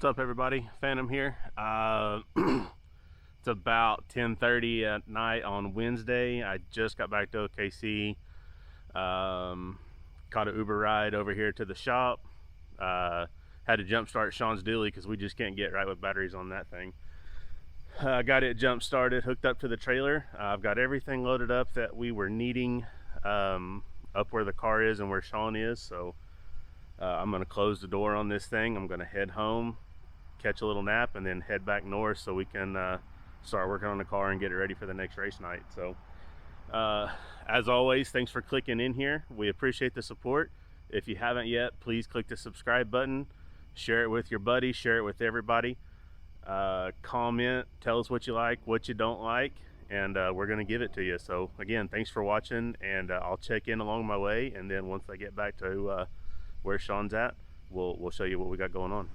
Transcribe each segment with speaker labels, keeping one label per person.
Speaker 1: What's up, everybody? Phantom here. It's about 10:30 at night on Wednesday. I just got back to OKC. Caught an Uber ride over here to the shop. Had to jump start Shawn's dually because we just can't get right with batteries on that thing. Got it jump started, hooked up to the trailer. I've got everything loaded up that we were needing up where the car is and where Shawn is. So I'm going to close the door on this thing. I'm going to head home, catch a little nap, and then head back north so we can start working on the car and get it ready for the next race night. So as always, thanks for clicking in here. We appreciate the support. If you haven't yet, please click the subscribe button, share it with your buddies, share it with everybody. Comment, tell us what you like, what you don't like, and we're going to give it to you. So again, thanks for watching, and I'll check in along my way, and then once I get back to where Shawn's at, we'll show you what we got going on.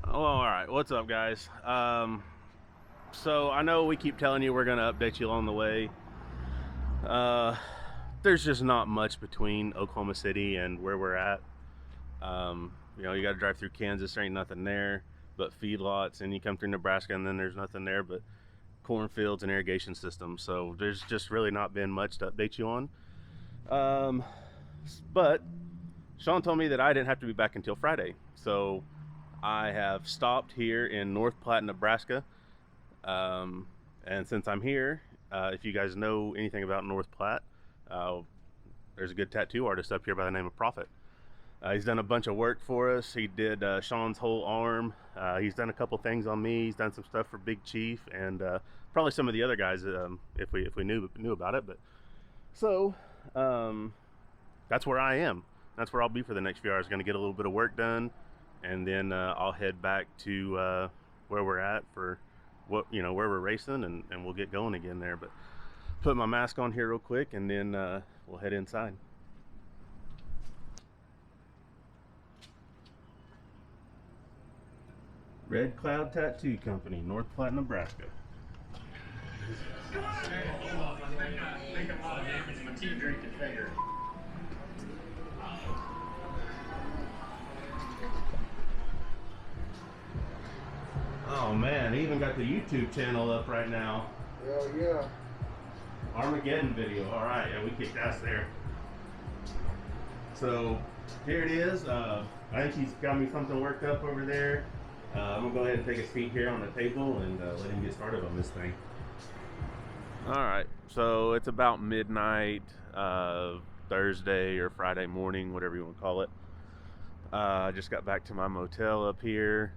Speaker 1: Oh, all right, what's up, guys? So I know we keep telling you we're going to update you along the way. There's just not much between Oklahoma City and where we're at. You know, you got to drive through Kansas, there ain't nothing there but feedlots, and you come through Nebraska and then there's nothing there but cornfields and irrigation systems. So there's just really not been much to update you on. But Shawn told me that I didn't have to be back until Friday. So I have stopped here in North Platte, Nebraska. And since I'm here, if you guys know anything about North Platte, there's a good tattoo artist up here by the name of Prophet. He's done a bunch of work for us. He did Shawn's whole arm. He's done a couple things on me. He's done some stuff for Big Chief and probably some of the other guys if we knew about it. But so that's where I am. That's where I'll be for the next few hours. Going to get a little bit of work done, and then I'll head back to where we're at for where we're racing, and we'll get going again there. But put my mask on here real quick, and then we'll head inside. Red Cloud Tattoo Company, North Platte, Nebraska. Oh man, he even got the YouTube channel up right now.
Speaker 2: Hell yeah.
Speaker 1: Armageddon video. All right, yeah, we kicked ass there. So here it is. I think he's got me something worked up over there. I'm gonna go ahead and take a seat here on the table and let him get started on this thing. All right, so it's about midnight Thursday or Friday morning, whatever you want to call it. I just got back to my motel up here.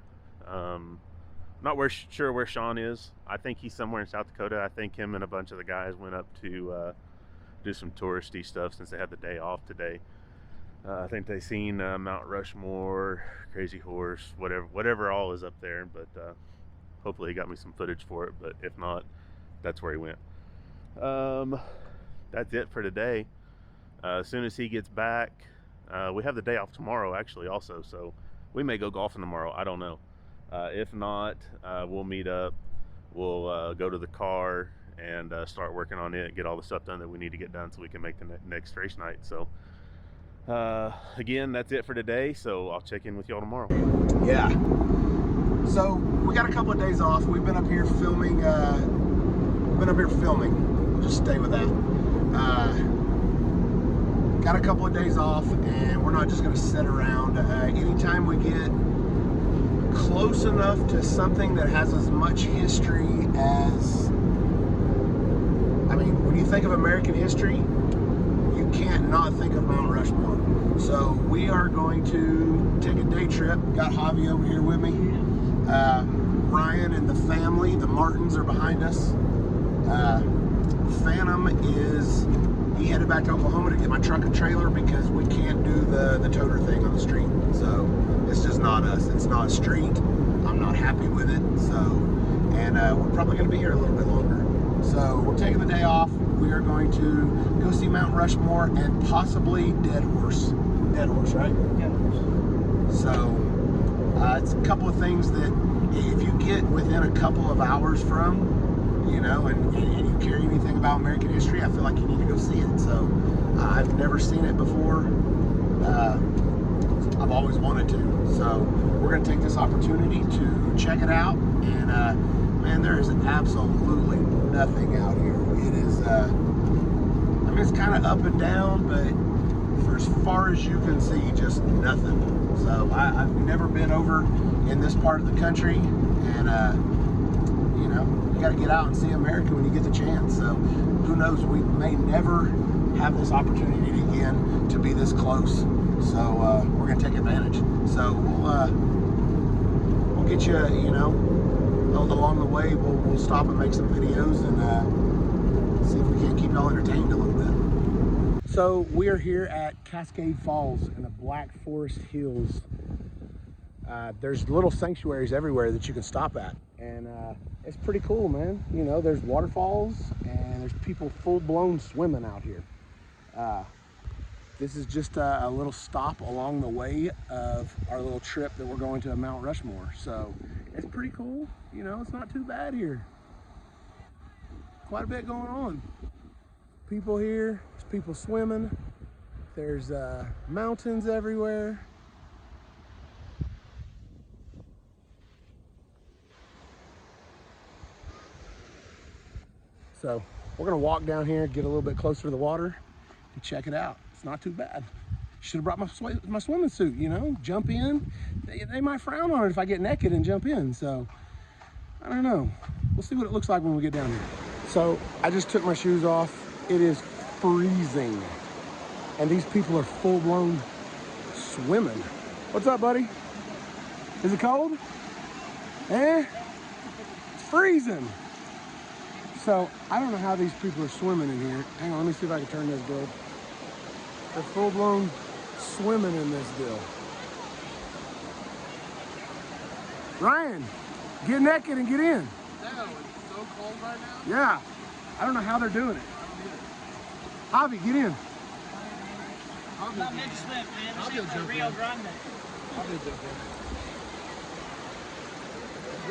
Speaker 1: Not sure where Shawn is. I think he's somewhere in South Dakota. I think him and a bunch of the guys went up to do some touristy stuff since they had the day off today. I think they seen Mount Rushmore, Crazy Horse, whatever all is up there. But hopefully he got me some footage for it. But if not, that's where he went. That's it for today. As soon as he gets back, we have the day off tomorrow actually also. So we may go golfing tomorrow. I don't know. If not, we'll meet up. We'll go to the car and start working on it, get all the stuff done that we need to get done so we can make the next race night. So again, that's it for today. So I'll check in with y'all tomorrow.
Speaker 2: Yeah. So we got a couple of days off. We've been up here filming. We'll just stay with that. Got a couple of days off, and we're not just going to sit around. Anytime we get close enough to something that has as much history as, I mean, when you think of American history, you can't not think of Mount Rushmore. So we are going to take a day trip. Got Javi over here with me. Ryan and the family, the Martins, are behind us. Phantom he headed back to Oklahoma to get my truck and trailer because we can't do the toter thing on the street. So it's just not us. It's not street. I'm not happy with it. So, and we're probably going to be here a little bit longer. So we're taking the day off. We are going to go see Mount Rushmore and possibly Dead Horse. Dead Horse, right? Dead Horse. So it's a couple of things that if you get within a couple of hours from, and you care anything about American history, I feel like you need to go see it. So I've never seen it before. I've always wanted to. So we're gonna take this opportunity to check it out. And man, there is absolutely nothing out here. It is, I mean, it's kind of up and down, but for as far as you can see, just nothing. So I've never been over in this part of the country, and you know, you got to get out and see America when you get the chance. So who knows, we may never have this opportunity again to be this close. So we're gonna take advantage. So we'll get you, you know, along the way. We'll stop and make some videos and see if we can't keep y'all entertained a little bit. So we are here at Cascade Falls in the Black Forest Hills. There's little sanctuaries everywhere that you can stop at, and it's pretty cool, man. You know, there's waterfalls and there's people full-blown swimming out here. This is just a little stop along the way of our little trip that we're going to Mount Rushmore. So it's pretty cool. You know, it's not too bad here. Quite a bit going on. People here, there's people swimming. There's mountains everywhere. So we're gonna walk down here, get a little bit closer to the water and check it out. It's not too bad. Should have brought my swimming suit, you know, jump in. They might frown on it if I get naked and jump in. So I don't know. We'll see what it looks like when we get down here. So I just took my shoes off. It is freezing. And these people are full-blown swimming. What's up, buddy? Is it cold? Eh? It's freezing. So I don't know how these people are swimming in here. Hang on, let me see if I can turn this good. They're full-blown swimming in this deal. Ryan, get naked and get in.
Speaker 3: No, it's so cold right now.
Speaker 2: Yeah, I don't know how they're doing it. Javi, get in.
Speaker 4: I'm not meant to swim, man. This ain't the Rio Grande.
Speaker 3: I'll be jumping.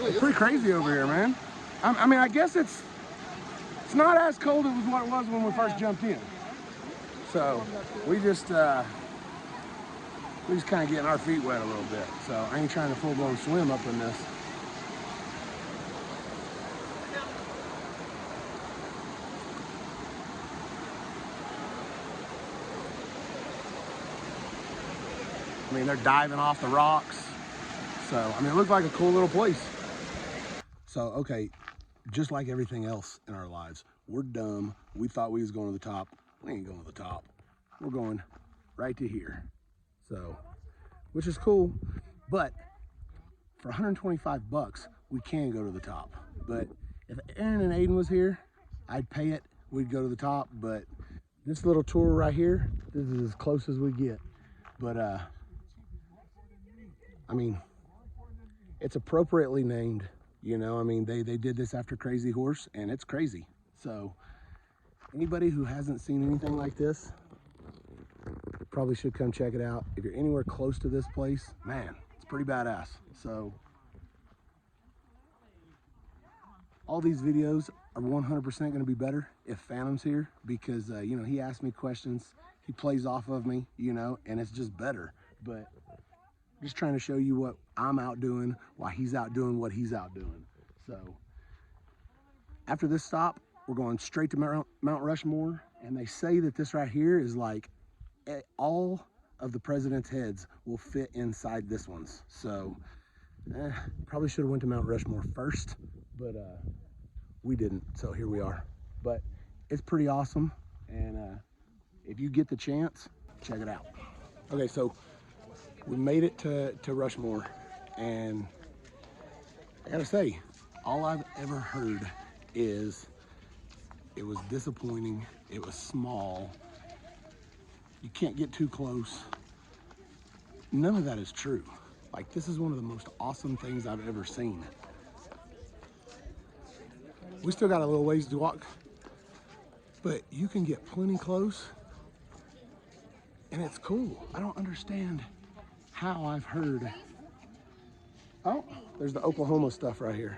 Speaker 2: It's pretty crazy over here, man. I mean, I guess it's not as cold as what it was when we first jumped in. So we just kind of getting our feet wet a little bit. So I ain't trying to full-blown swim up in this. I mean, they're diving off the rocks. So, I mean, it looked like a cool little place. So, okay, just like everything else in our lives, we're dumb. We thought we was going to the top. We ain't going to the top. We're going right to here. So, which is cool. But for 125 bucks, we can go to the top. But if Aaron and Aiden was here, I'd pay it. We'd go to the top. But this little tour right here, this is as close as we get. But, I mean, it's appropriately named, you know. I mean, they did this after Crazy Horse, and it's crazy. So anybody who hasn't seen anything like this probably should come check it out. If you're anywhere close to this place, man, it's pretty badass. So all these videos are 100% going to be better if Phantom's here, because you know, he asks me questions, he plays off of me, you know, and it's just better. But just trying to show you what I'm out doing while he's out doing what he's out doing. So after this stop, we're going straight to Mount Rushmore, and they say that this right here is like all of the president's heads will fit inside this one's. So probably should have went to Mount Rushmore first, but we didn't, so here we are. But it's pretty awesome, and if you get the chance, check it out. Okay, so we made it to Rushmore, and I gotta say, all I've ever heard is it was disappointing, it was small, you can't get too close. None of that is true. Like, this is one of the most awesome things I've ever seen. We still got a little ways to walk, but you can get plenty close, and it's cool. I don't understand how I've heard. Oh, there's the Oklahoma stuff right here.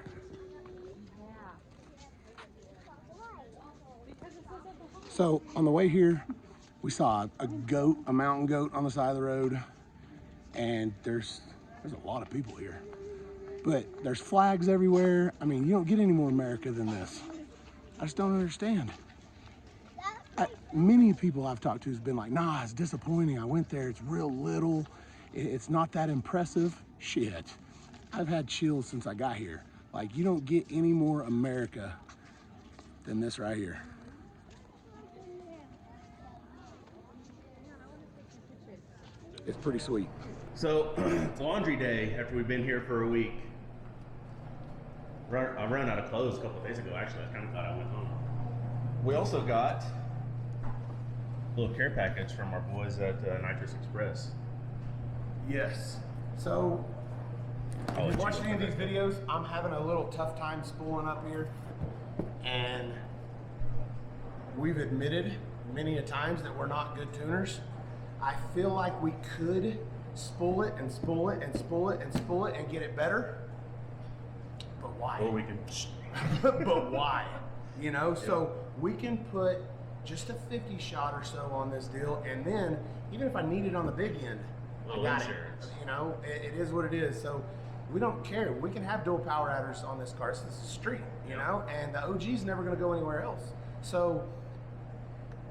Speaker 2: So on the way here, we saw a goat, a mountain goat on the side of the road. and there's a lot of people here. But there's flags everywhere. I mean, you don't get any more America than this. I just don't understand. Many people I've talked to has been like, nah, it's disappointing. I went there, it's real little. It's not that impressive. Shit. I've had chills since I got here. Like, you don't get any more America than this right here. It's pretty sweet.
Speaker 1: So it's laundry day after we've been here for a week. I ran out of clothes a couple of days ago, actually. I kind of thought I went home. We also got a little care package from our boys at Nitrous Express.
Speaker 2: Yes. So, if you've watched any of these videos, I'm having a little tough time spooling up here. And we've admitted many a times that we're not good tuners. I feel like we could spool it and spool it and spool it and spool it and get it better. But why?
Speaker 1: Or we can...
Speaker 2: But why? You know, so we can put just a 50 shot or so on this deal, and then even if I need it on the big end, I got
Speaker 1: insurance.
Speaker 2: it. You know, it is what it is. So we don't care. We can have dual power adders on this car. So this is street, you know, and the OG's never going to go anywhere else. So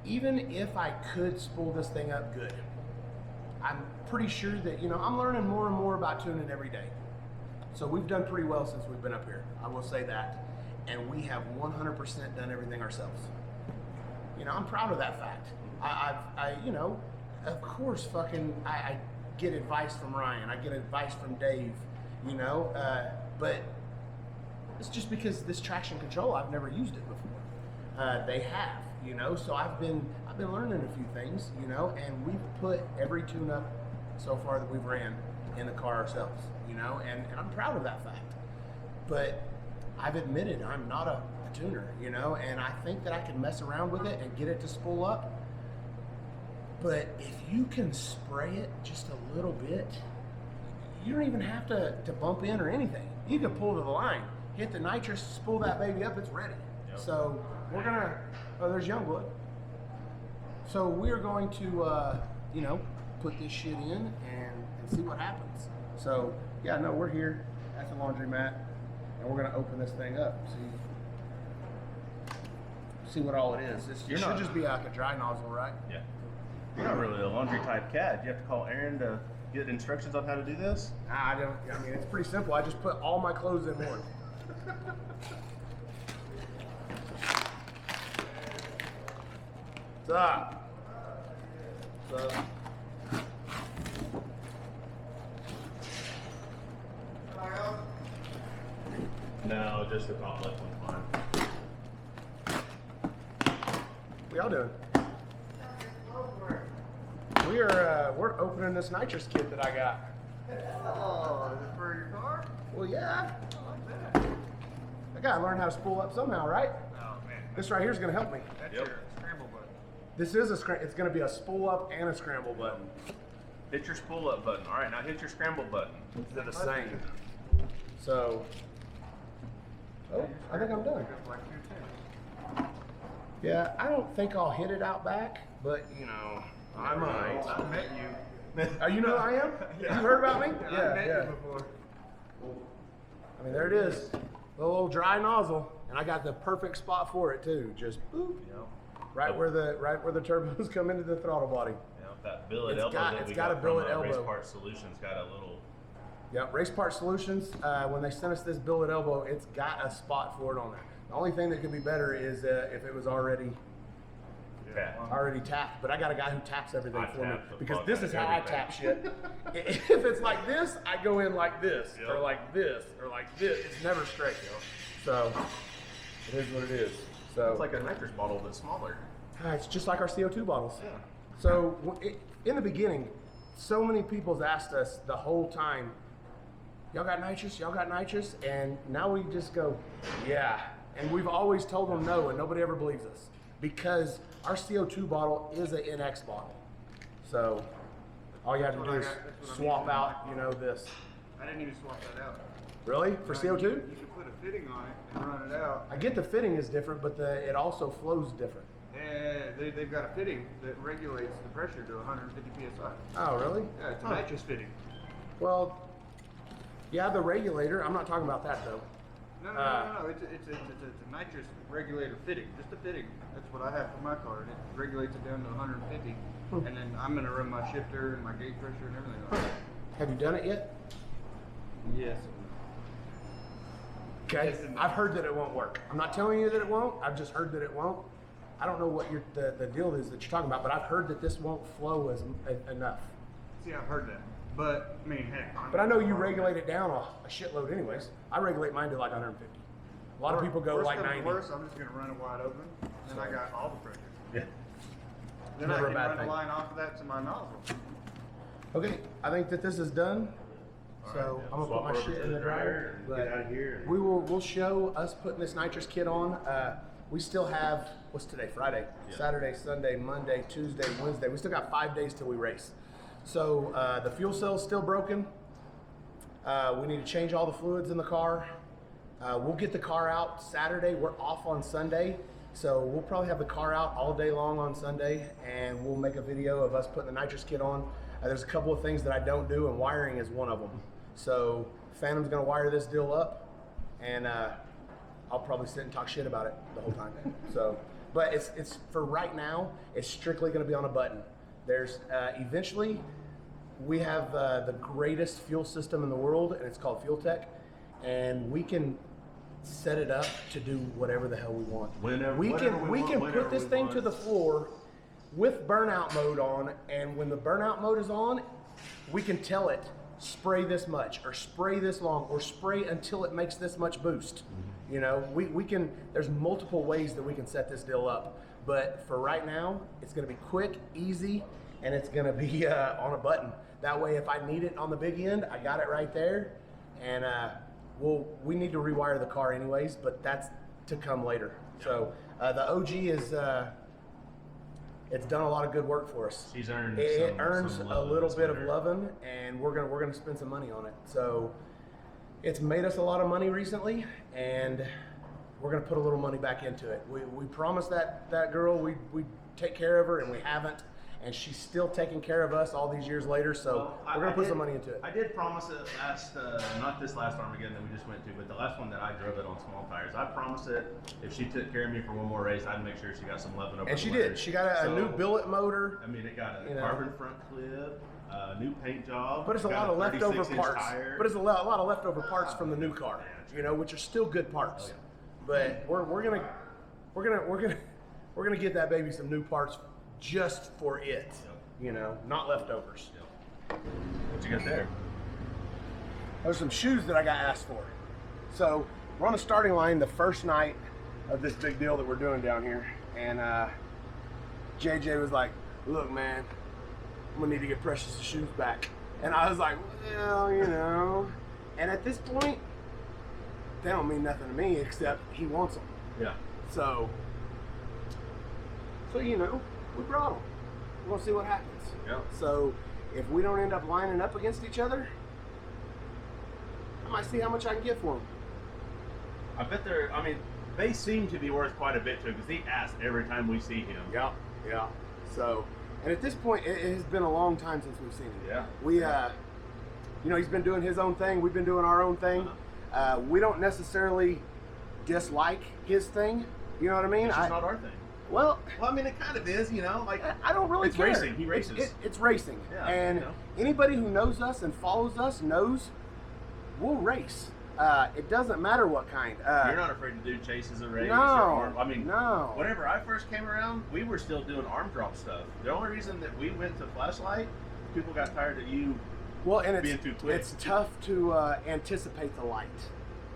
Speaker 2: even if I could spool this thing up good, I'm pretty sure that, you know, I'm learning more and more about tuning every day. So we've done pretty well since we've been up here. I will say that. And we have 100% done everything ourselves. You know, I'm proud of that fact. I you know, of course, I get advice from Ryan. I get advice from Dave, you know, but it's just because this traction control, I've never used it before. They have, you know, so I've been learning a few things, you know, and we've put every tune-up so far that we've ran in the car ourselves, you know, and I'm proud of that fact. But I've admitted I'm not a tuner, you know, and I think that I can mess around with it and get it to spool up. But if you can spray it just a little bit, you don't even have to bump in or anything. You can pull to the line, hit the nitrous, spool that baby up, it's ready. Yep. So we're gonna, oh, there's Youngblood. So we're going to, you know, put this shit in and see what happens. So yeah, no, we're here at the laundromat and we're gonna open this thing up. See what all it is. It should just be like a dry nozzle, right?
Speaker 1: Yeah. You're not really a laundry type cat. You have to call Aaron to get instructions on how to do this?
Speaker 2: Nah, I don't. I mean, it's pretty simple. I just put all my clothes in one. What's up? What's up?
Speaker 1: No, just the top left one's fine.
Speaker 2: What y'all doing? We're opening this nitrous kit that I got.
Speaker 3: Oh, is it for your car?
Speaker 2: Well, yeah. I gotta learn how to spool up somehow, right?
Speaker 3: Oh, man.
Speaker 2: This right here is gonna help me.
Speaker 3: That's your scramble button.
Speaker 2: This is it's gonna be a spool up and a scramble button.
Speaker 1: Hit your spool up button. All right, now hit your scramble button.
Speaker 2: They're the same. So, oh, I think I'm done. Yeah, I don't think I'll hit it out back, but you know, I might.
Speaker 3: I met you.
Speaker 2: Oh, you know who I am?
Speaker 3: Yeah.
Speaker 2: You heard about me?
Speaker 3: I met you before.
Speaker 2: I mean, there it is. The little dry nozzle, and I got the perfect spot for it too. Just boop, right where the turbos come into the throttle body.
Speaker 1: Yeah, that billet
Speaker 2: It's
Speaker 1: elbow
Speaker 2: got-
Speaker 1: that
Speaker 2: it's
Speaker 1: we
Speaker 2: got
Speaker 1: got
Speaker 2: a billet
Speaker 1: from Race
Speaker 2: elbow.
Speaker 1: Part Solutions got a little.
Speaker 2: Yep, Race Part Solutions, when they sent us this billet elbow, it's got a spot for it on there. The only thing that could be better is if it was already tapped. But I got a guy who taps everything
Speaker 1: I
Speaker 2: for me
Speaker 1: tap the
Speaker 2: because
Speaker 1: fuck
Speaker 2: this
Speaker 1: out
Speaker 2: is
Speaker 1: of
Speaker 2: how I
Speaker 1: everything.
Speaker 2: tap shit. If it's like this, I go in like this, or like this, or like this. It's never straight, So it is what it is. So
Speaker 1: It's like a nitrous bottle, but smaller.
Speaker 2: it's just like our CO2 bottles.
Speaker 1: Yeah.
Speaker 2: So in the beginning, so many people's asked us the whole time, y'all got nitrous? Y'all got nitrous? And now we just go, yeah. And we've always told them no, and nobody ever believes us because our CO2 bottle is an NX bottle. So all you have to do is swap out, you know, this.
Speaker 3: I didn't even swap that out.
Speaker 2: Really? For CO2?
Speaker 3: You can put a fitting on it and run it out.
Speaker 2: I get the fitting is different, but it also flows different.
Speaker 3: And they've got a fitting that regulates the pressure to 150 psi.
Speaker 2: Oh, really?
Speaker 3: Yeah, it's a nitrous fitting.
Speaker 2: Well, yeah, the regulator. I'm not talking about that though.
Speaker 3: No. It's a nitrous regulator fitting. Just a fitting. That's what I have for my car, and it regulates it down to 150. And then I'm gonna run my shifter and my gate pressure and everything like that.
Speaker 2: Have you done it yet?
Speaker 3: Yes.
Speaker 2: Okay.
Speaker 3: Yes and no.
Speaker 2: I've heard that it won't work. I'm not telling you that it won't. I've just heard that it won't. I don't know what the deal is that you're talking about, but I've heard that this won't flow enough.
Speaker 3: See, I've heard that, but I mean, heck.
Speaker 2: But I know you regulate it down a shitload anyways. I regulate mine to like 150. A lot of people go
Speaker 3: worst
Speaker 2: like
Speaker 3: comes to
Speaker 2: 90.
Speaker 3: Worse, I'm just gonna run it wide open, and I got all the pressure.
Speaker 1: Yeah.
Speaker 3: Then
Speaker 2: Never
Speaker 3: I
Speaker 2: a
Speaker 3: can
Speaker 2: bad
Speaker 3: run
Speaker 2: thing.
Speaker 3: the line off of that to my nozzle.
Speaker 2: Okay, I think that this is done. So I'm gonna
Speaker 1: Swap
Speaker 2: put my
Speaker 1: over
Speaker 2: shit
Speaker 1: to
Speaker 2: in the dryer.
Speaker 1: and get out of here.
Speaker 2: We'll show us putting this nitrous kit on. We still have, what's today? Friday,
Speaker 1: Yeah.
Speaker 2: Saturday, Sunday, Monday, Tuesday, Wednesday. We still got 5 days till we race. So the fuel cell's still broken. We need to change all the fluids in the car. We'll get the car out Saturday. We're off on Sunday. So we'll probably have the car out all day long on Sunday, and we'll make a video of us putting the nitrous kit on. There's a couple of things that I don't do, and wiring is one of them. So Phantom's gonna wire this deal up, and I'll probably sit and talk shit about it the whole time. So, but it's for right now, it's strictly gonna be on a button. There's eventually, we have the greatest fuel system in the world, and it's called Fuel Tech, and we can set it up to do whatever the hell we want.
Speaker 1: Whenever
Speaker 2: we can
Speaker 1: whenever
Speaker 2: put this
Speaker 1: we
Speaker 2: thing
Speaker 1: want.
Speaker 2: to the floor with burnout mode on, and when the burnout mode is on, we can tell it spray this much or spray this long or spray until it makes this much boost. You know, we can, there's multiple ways that we can set this deal up, but for right now it's going to be quick, easy, and it's going to be on a button. That way if I need it on the big end, I got it right there. And we need to rewire the car anyways, but that's to come later. So the OG is it's done a lot of good work for us.
Speaker 1: She's earned
Speaker 2: It
Speaker 1: some
Speaker 2: earns a
Speaker 1: love
Speaker 2: little
Speaker 1: this
Speaker 2: bit of
Speaker 1: winter.
Speaker 2: loving, and we're gonna spend some money on it. So it's made us a lot of money recently, and we're gonna put a little money back into it. We promised that girl we take care of her, and we haven't, and she's still taking care of us all these years later. So
Speaker 1: Well,
Speaker 2: we're gonna put some money into it.
Speaker 1: I did promise it last, not this last Armageddon that we just went to, but the last one that I drove it on small tires. I promised it if she took care of me for one more race, I'd make sure she got some loving over
Speaker 2: And
Speaker 1: the
Speaker 2: she
Speaker 1: winter.
Speaker 2: did. She got a
Speaker 1: So,
Speaker 2: new billet motor.
Speaker 1: I mean, it got a
Speaker 2: you know.
Speaker 1: carbon front clip, new paint job.
Speaker 2: But it's a
Speaker 1: got
Speaker 2: lot of leftover
Speaker 1: 36-inch
Speaker 2: parts.
Speaker 1: tire.
Speaker 2: But it's a lot of leftover parts from the new car, you know, which are still good parts.
Speaker 1: Oh,
Speaker 2: But we're gonna get that baby some new parts just for it, you know, not leftovers.
Speaker 1: What you got there?
Speaker 2: There's some shoes that I got asked for. So we're on the starting line the first night of this big deal that we're doing down here, and JJ was like, "Look, man, I'm gonna need to get Precious' shoes back." And I was like, "Well, you know." And at this point, they don't mean nothing to me except he wants them.
Speaker 1: Yeah.
Speaker 2: So you know, we brought them. We're gonna see what happens.
Speaker 1: Yeah.
Speaker 2: So if we don't end up lining up against each other, I might see how much I can get for them.
Speaker 1: I bet they seem to be worth quite a bit to him because he asks every time we see him.
Speaker 2: Yeah. So, and at this point, it has been a long time since we've seen him.
Speaker 1: Yeah.
Speaker 2: We, you know, he's been doing his own thing. We've been doing our own thing. We don't necessarily dislike his thing. You know what I mean?
Speaker 1: It's just not our thing.
Speaker 2: Well,
Speaker 1: Well, I mean, it kind of is, you know, like
Speaker 2: I don't really
Speaker 1: it's
Speaker 2: care.
Speaker 1: racing. He races.
Speaker 2: It's racing.
Speaker 1: Yeah,
Speaker 2: and
Speaker 1: you know.
Speaker 2: anybody who knows us and follows us knows we'll race. It doesn't matter what kind.
Speaker 1: You're not afraid to do chases or race.
Speaker 2: No,
Speaker 1: or arm, I mean,
Speaker 2: no.
Speaker 1: Whenever I first came around, we were still doing arm drop stuff. The only reason that we went to flashlight, people got tired of you.
Speaker 2: Well, and
Speaker 1: being too quick.
Speaker 2: it's tough to anticipate the light.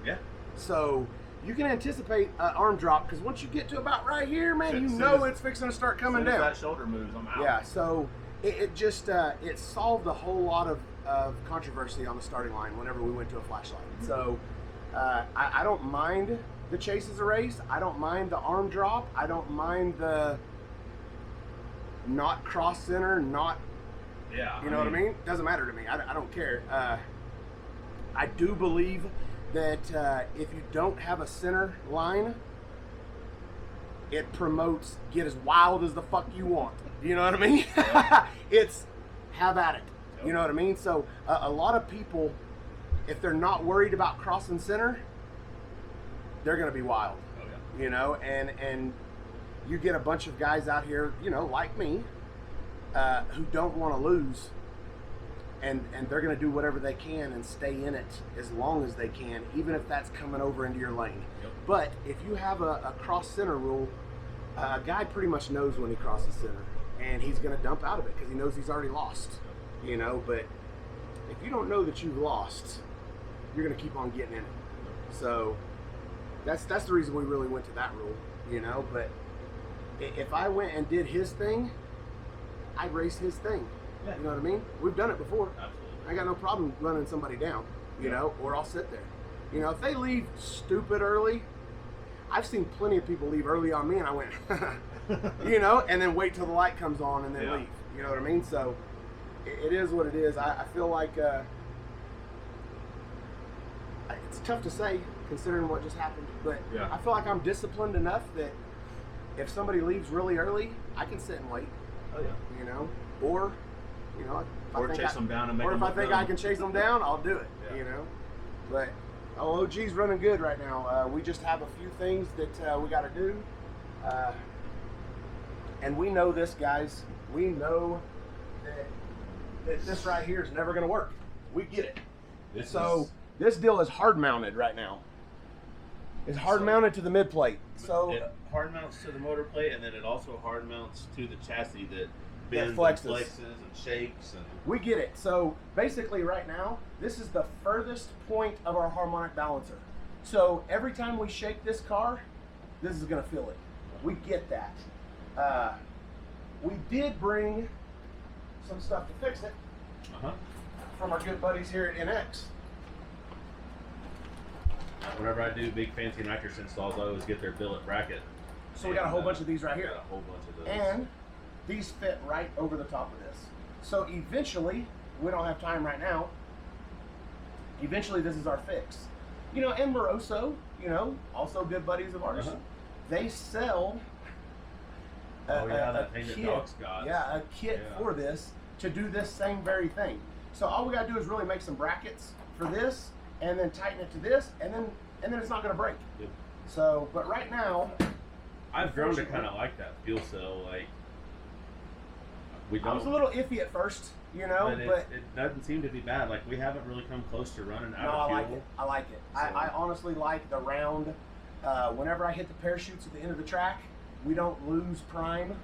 Speaker 1: Yeah.
Speaker 2: So you can anticipate an arm drop because once you get to about right here, man, you
Speaker 1: Soon
Speaker 2: know
Speaker 1: as-
Speaker 2: it's fixing to start coming
Speaker 1: As soon as
Speaker 2: down.
Speaker 1: that shoulder moves, I'm out.
Speaker 2: Yeah, so it just it solved a whole lot of controversy on the starting line whenever we went to a flashlight. So I don't mind the chase as a race. I don't mind the arm drop. I don't mind the not cross center, not,
Speaker 1: Yeah.
Speaker 2: you know what I mean? Doesn't matter to me. I don't care. I do believe that if you don't have a center line, it promotes get as wild as the fuck you want. You know what I mean? It's have at it. You know what I mean? So a lot of people, if they're not worried about crossing center, they're going to be wild.
Speaker 1: Oh, yeah.
Speaker 2: You know, and you get a bunch of guys out here, you know, like me, who don't want to lose, and they're going to do whatever they can and stay in it as long as they can, even if that's coming over into your lane.
Speaker 1: Yep.
Speaker 2: But if you have a cross center rule, a guy pretty much knows when he crosses center, and he's going to dump out of it because he knows he's already lost. You know, but if you don't know that you've lost, you're going to keep on getting in it. So that's the reason we really went to that rule, you know. But if I went and did his thing, I'd race his thing.
Speaker 1: Yeah.
Speaker 2: You know what I mean? We've done it before.
Speaker 1: Absolutely.
Speaker 2: I got no problem running somebody down, you know, or I'll sit there. You know, if they leave stupid early, I've seen plenty of people leave early on me, and I went, you know, and then wait till the light comes on and then leave. You know what I mean? So it is what it is. I feel like it's tough to say considering what just happened, but
Speaker 1: Yeah.
Speaker 2: I feel like I'm disciplined enough that if somebody leaves really early, I can sit and wait.
Speaker 1: Oh, yeah.
Speaker 2: You know, or you know, if I
Speaker 1: Or
Speaker 2: think
Speaker 1: chase them down and make
Speaker 2: or if
Speaker 1: them
Speaker 2: I think I can chase them down, I'll do it.
Speaker 1: Yeah.
Speaker 2: You know, but OG's running good right now. We just have a few things that we got to do, and we know this, guys. We know that this right here is never going to work. We get it. This deal is hard mounted right now. It's hard mounted to the mid plate. So
Speaker 1: it hard mounts to the motor plate, and then it also hard mounts to the chassis that bends
Speaker 2: flexes.
Speaker 1: and flexes and shakes. And
Speaker 2: we get it. So basically right now, this is the furthest point of our harmonic balancer. So every time we shake this car, this is going to feel it. We get that. We did bring some stuff to fix it from our good buddies here at NX.
Speaker 1: Whenever I do big fancy nitrous installs, I always get their billet bracket.
Speaker 2: So we got a whole bunch of these right here.
Speaker 1: Got a whole bunch of those.
Speaker 2: And these fit right over the top of this. So eventually, we don't have time right now. Eventually, this is our fix. You know, and Moroso, you know, also good buddies of ours. They sell
Speaker 1: that thing that Doc's got.
Speaker 2: Yeah, a kit for this to do this same very thing. So all we gotta do is really make some brackets for this, and then tighten it to this, and then it's not gonna break.
Speaker 1: Yep.
Speaker 2: So, but right now,
Speaker 1: I've grown to kind of like that fuel cell. Like we don't.
Speaker 2: I was a little iffy at first, you know,
Speaker 1: but it doesn't seem to be bad. Like we haven't really come close to running out of fuel.
Speaker 2: I like it. I honestly like the round. Whenever I hit the parachutes at the end of the track, we don't lose prime.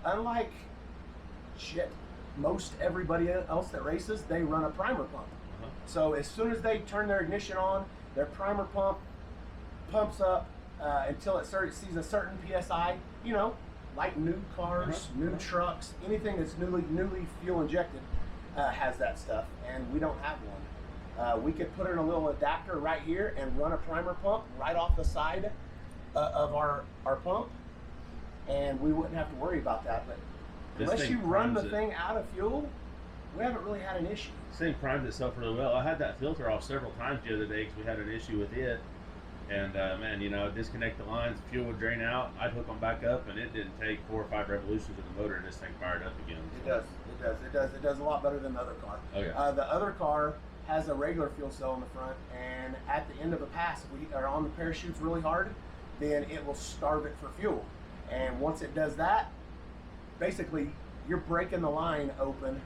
Speaker 2: Unlike most everybody else that races, they run a primer pump. So as soon as they turn their ignition on, their primer pump pumps up until it sees a certain PSI. You know, like new cars, new trucks, anything that's newly fuel injected has that stuff, and we don't have one. We could put in a little adapter right here and run a primer pump right off the side of our pump, and we wouldn't have to worry about that. But unless you run the thing out of fuel, we haven't really had an issue.
Speaker 1: This thing primes itself really well. I had that filter off several times the other day because we had an issue with it. And man, you know, disconnect the lines, fuel would drain out. I'd hook them back up, and it didn't take 4 or 5 revolutions of the motor, and this thing fired up again.
Speaker 2: It does a lot better than the other car.
Speaker 1: Oh yeah.
Speaker 2: The other car has a regular fuel cell in the front, and at the end of a pass, if we are on the parachutes really hard, then it will starve it for fuel. And once it does that, basically you're breaking the line open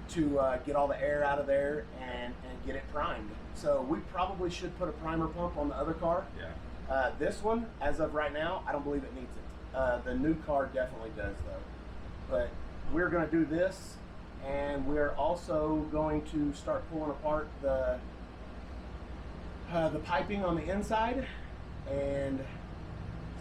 Speaker 2: to get all the air out of there and get it primed. So we probably should put a primer pump on the other car.
Speaker 1: Yeah.
Speaker 2: This one, as of right now, I don't believe it needs it. The new car definitely does though. But we're going to do this, and we're also going to start pulling apart the piping on the inside and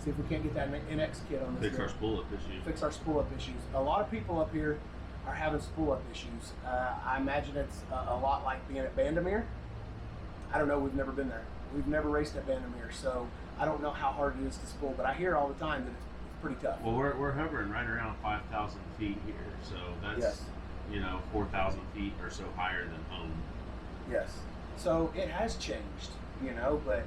Speaker 2: see if we can't get that NX kit on this.
Speaker 1: Fix our spool up issues.
Speaker 2: Fix our spool up issues. A lot of people up here are having spool up issues. I imagine it's a lot like being at Bandamere. I don't know, we've never been there. We've never raced at Bandamere, so I don't know how hard it is to spool, but I hear all the time that it's pretty tough.
Speaker 1: Well, we're hovering right around 5,000 feet here, so that's, you know, 4,000 feet or so higher than home.
Speaker 2: Yes. So it has changed, you know, but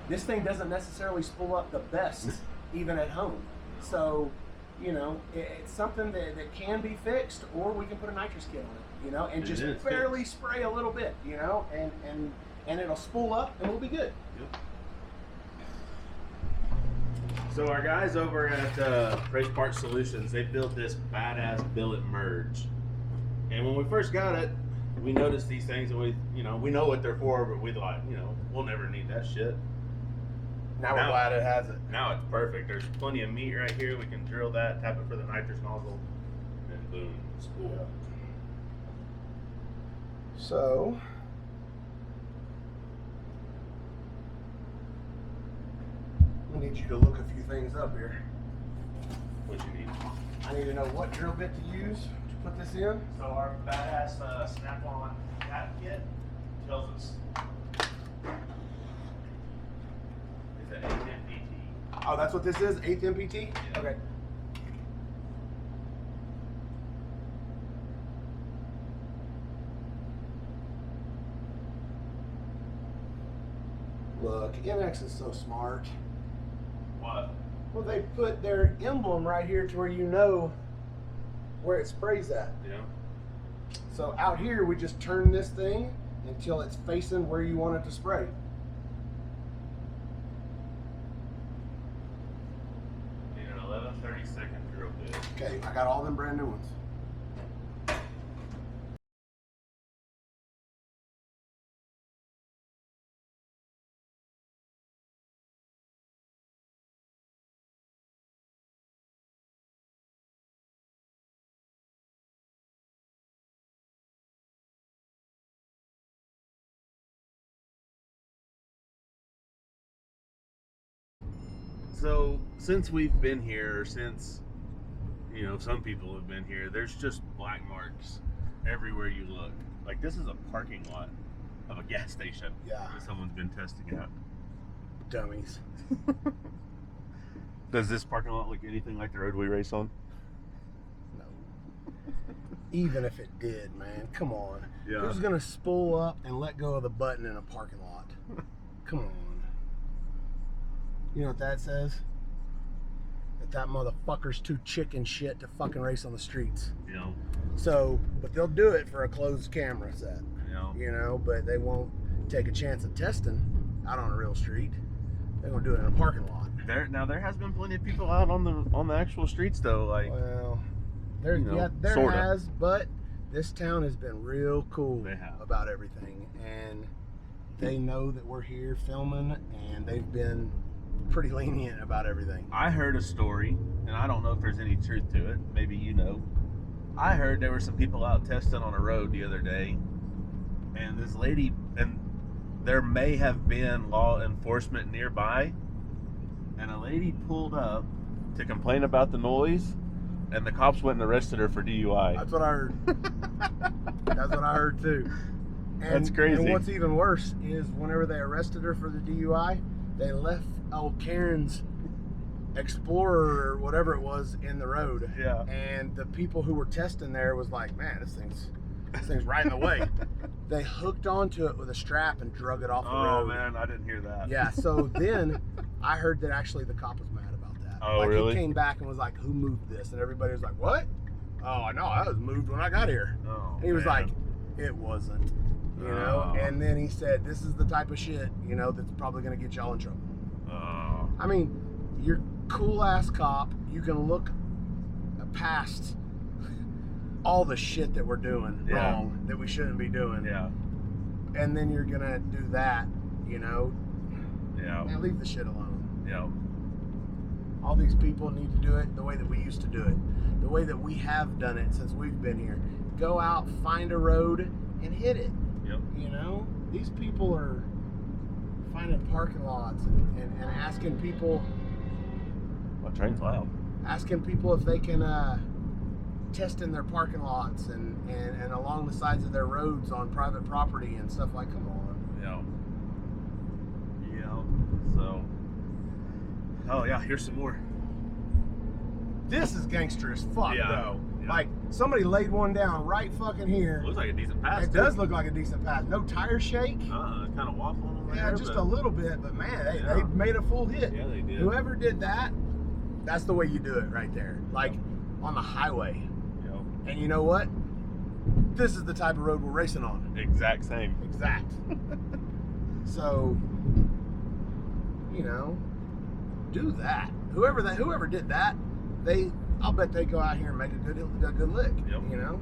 Speaker 2: this thing doesn't necessarily spool up the best even at home. So you know, it's something that can be fixed, or we can put a nitrous kit on it, you know, and just barely spray a little bit, you know, and it'll spool up and we'll be good.
Speaker 1: Yep. So our guys over at Race Parts Solutions, they built this badass billet merge. And when we first got it, we noticed these things and we know what they're for, but we thought, we'll never need that shit.
Speaker 2: Now we're glad it has it.
Speaker 1: Now it's perfect. There's plenty of meat right here. We can drill that, tap it for the nitrous nozzle, and boom, spool.
Speaker 2: Yeah. So, I need you to look a few things up here.
Speaker 1: What you need?
Speaker 2: I need to know what drill bit to use to put this in.
Speaker 1: So our badass snap-on tap kit tells us it's an 810 PT.
Speaker 2: Oh, that's what this is? 8th MPT?
Speaker 1: Yeah.
Speaker 2: Okay. Look, NX is so smart.
Speaker 1: What?
Speaker 2: Well, they put their emblem right here to where you know where it sprays at.
Speaker 1: Yeah.
Speaker 2: So out here, we just turn this thing until it's facing where you want it to spray.
Speaker 1: Need an 11/32 drill bit.
Speaker 2: Okay, I got all them brand new ones.
Speaker 1: So since we've been here, since some people have been here, there's just black marks everywhere you look. Like this is a parking lot of a gas station.
Speaker 2: Yeah.
Speaker 1: That someone's been testing out.
Speaker 2: Dummies.
Speaker 1: Does this parking lot look anything like the road we race on?
Speaker 2: No. Even if it did, man, come on.
Speaker 1: Yeah.
Speaker 2: Who's gonna spool up and let go of the button in a parking lot? Come on. You know what that says? That motherfucker's too chicken shit to fucking race on the streets.
Speaker 1: Yeah.
Speaker 2: So, but they'll do it for a closed camera set.
Speaker 1: Yeah.
Speaker 2: But they won't take a chance of testing out on a real street. They're gonna do it in a parking lot.
Speaker 1: There has been plenty of people out on the actual streets though. Like,
Speaker 2: Well, there
Speaker 1: sorta.
Speaker 2: has, but this town has been real cool
Speaker 1: They have.
Speaker 2: about everything, and they know that we're here filming, and they've been pretty lenient about everything.
Speaker 1: I heard a story, and I don't know if there's any truth to it. Maybe you know. I heard there were some people out testing on a road the other day, and this lady, and there may have been law enforcement nearby, and a lady pulled up to complain about the noise, and the cops went and arrested her for DUI.
Speaker 2: That's what I heard. That's what I heard too. And,
Speaker 1: That's crazy.
Speaker 2: And what's even worse is whenever they arrested her for the DUI, they left old Karen's Explorer or whatever it was in the road.
Speaker 1: Yeah.
Speaker 2: And the people who were testing there was like, man, this thing's right in the way. They hooked onto it with a strap and drug it off the road.
Speaker 1: Oh man, I didn't hear that.
Speaker 2: Yeah, so then I heard that actually the cop was mad about that.
Speaker 1: Oh,
Speaker 2: like,
Speaker 1: really?
Speaker 2: He came back and was like, who moved this? And everybody was like, what? Oh, I know, I was moved when I got here.
Speaker 1: Oh,
Speaker 2: And he was
Speaker 1: man.
Speaker 2: like, it wasn't.
Speaker 1: Oh.
Speaker 2: And then he said, this is the type of shit, that's probably going to get y'all in trouble.
Speaker 1: Oh.
Speaker 2: I mean, you're cool ass cop. You can look past all the shit that we're doing wrong, that we shouldn't be doing.
Speaker 1: Yeah.
Speaker 2: And then you're going to do that,
Speaker 1: Yeah.
Speaker 2: Man, leave the shit alone.
Speaker 1: Yeah.
Speaker 2: All these people need to do it the way that we used to do it. The way that we have done it since we've been here. Go out, find a road, and hit it.
Speaker 1: Yep.
Speaker 2: These people are finding parking lots and asking people
Speaker 1: Train's loud.
Speaker 2: asking people if they can test in their parking lots and along the sides of their roads on private property and stuff like, come on.
Speaker 1: Yeah. So. Oh yeah, here's some more.
Speaker 2: This is gangster as fuck,
Speaker 1: Yeah.
Speaker 2: though.
Speaker 1: Yeah.
Speaker 2: Like, somebody laid one down right fucking here.
Speaker 1: Looks like a decent pass.
Speaker 2: It
Speaker 1: too.
Speaker 2: does look like a decent pass. No tire shake.
Speaker 1: It's kind of waffling over
Speaker 2: Yeah,
Speaker 1: there,
Speaker 2: just
Speaker 1: but
Speaker 2: a little bit, but man,
Speaker 1: Yeah.
Speaker 2: they made a full hit.
Speaker 1: Yeah, they did.
Speaker 2: Whoever did that, That's the way you do it right there. Like on the highway.
Speaker 1: Yep.
Speaker 2: And you know what? This is the type of road we're racing on.
Speaker 1: Exact same.
Speaker 2: Exact. So, you know, do that. Whoever did that, I'll bet they go out here and make a good lick.
Speaker 1: Yep.
Speaker 2: You know?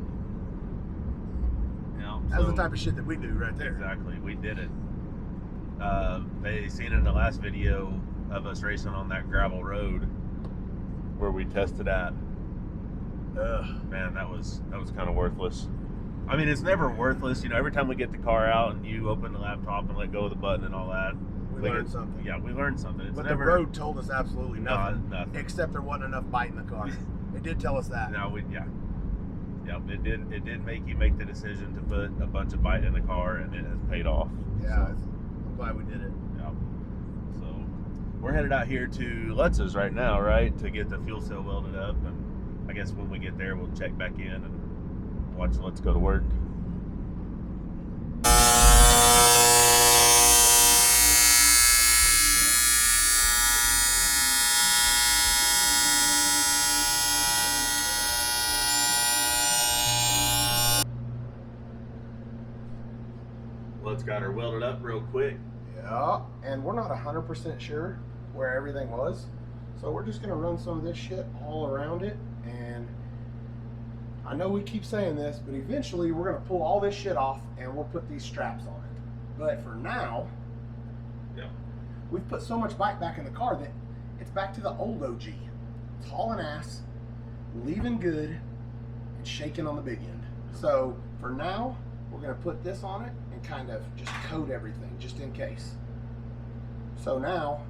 Speaker 1: Yeah.
Speaker 2: That's the type of shit that we do right there.
Speaker 1: Exactly. We did it. They seen in the last video of us racing on that gravel road where we tested at. Man, that was kind of worthless. I mean, it's never worthless. You know, every time we get the car out and you open the laptop and let go of the button and all that,
Speaker 2: We learned something.
Speaker 1: Yeah, we learned something. It's
Speaker 2: But
Speaker 1: never,
Speaker 2: the road told us absolutely nothing.
Speaker 1: nothing.
Speaker 2: Except there wasn't enough bite in the car. It did tell us that.
Speaker 1: No, Yep, it did make you make the decision to put a bunch of bite in the car, and it has paid off.
Speaker 2: Yeah, I'm glad we did it.
Speaker 1: Yeah. So we're headed out here to Lutz's right now, right, to get the fuel cell welded up, and I guess when we get there, we'll check back in and watch Let's Go to Work. Let's got her welded up real quick.
Speaker 2: Yeah, and we're not 100% sure where everything was. So we're just gonna run some of this shit all around it. And I know we keep saying this, but eventually we're gonna pull all this shit off and we'll put these straps on it. But for now,
Speaker 1: Yeah.
Speaker 2: we've put so much bite back in the car that it's back to the old OG. It's hauling ass, leaving good, and shaking on the big end. So for now, we're gonna put this on it and kind of just coat everything just in case. So now,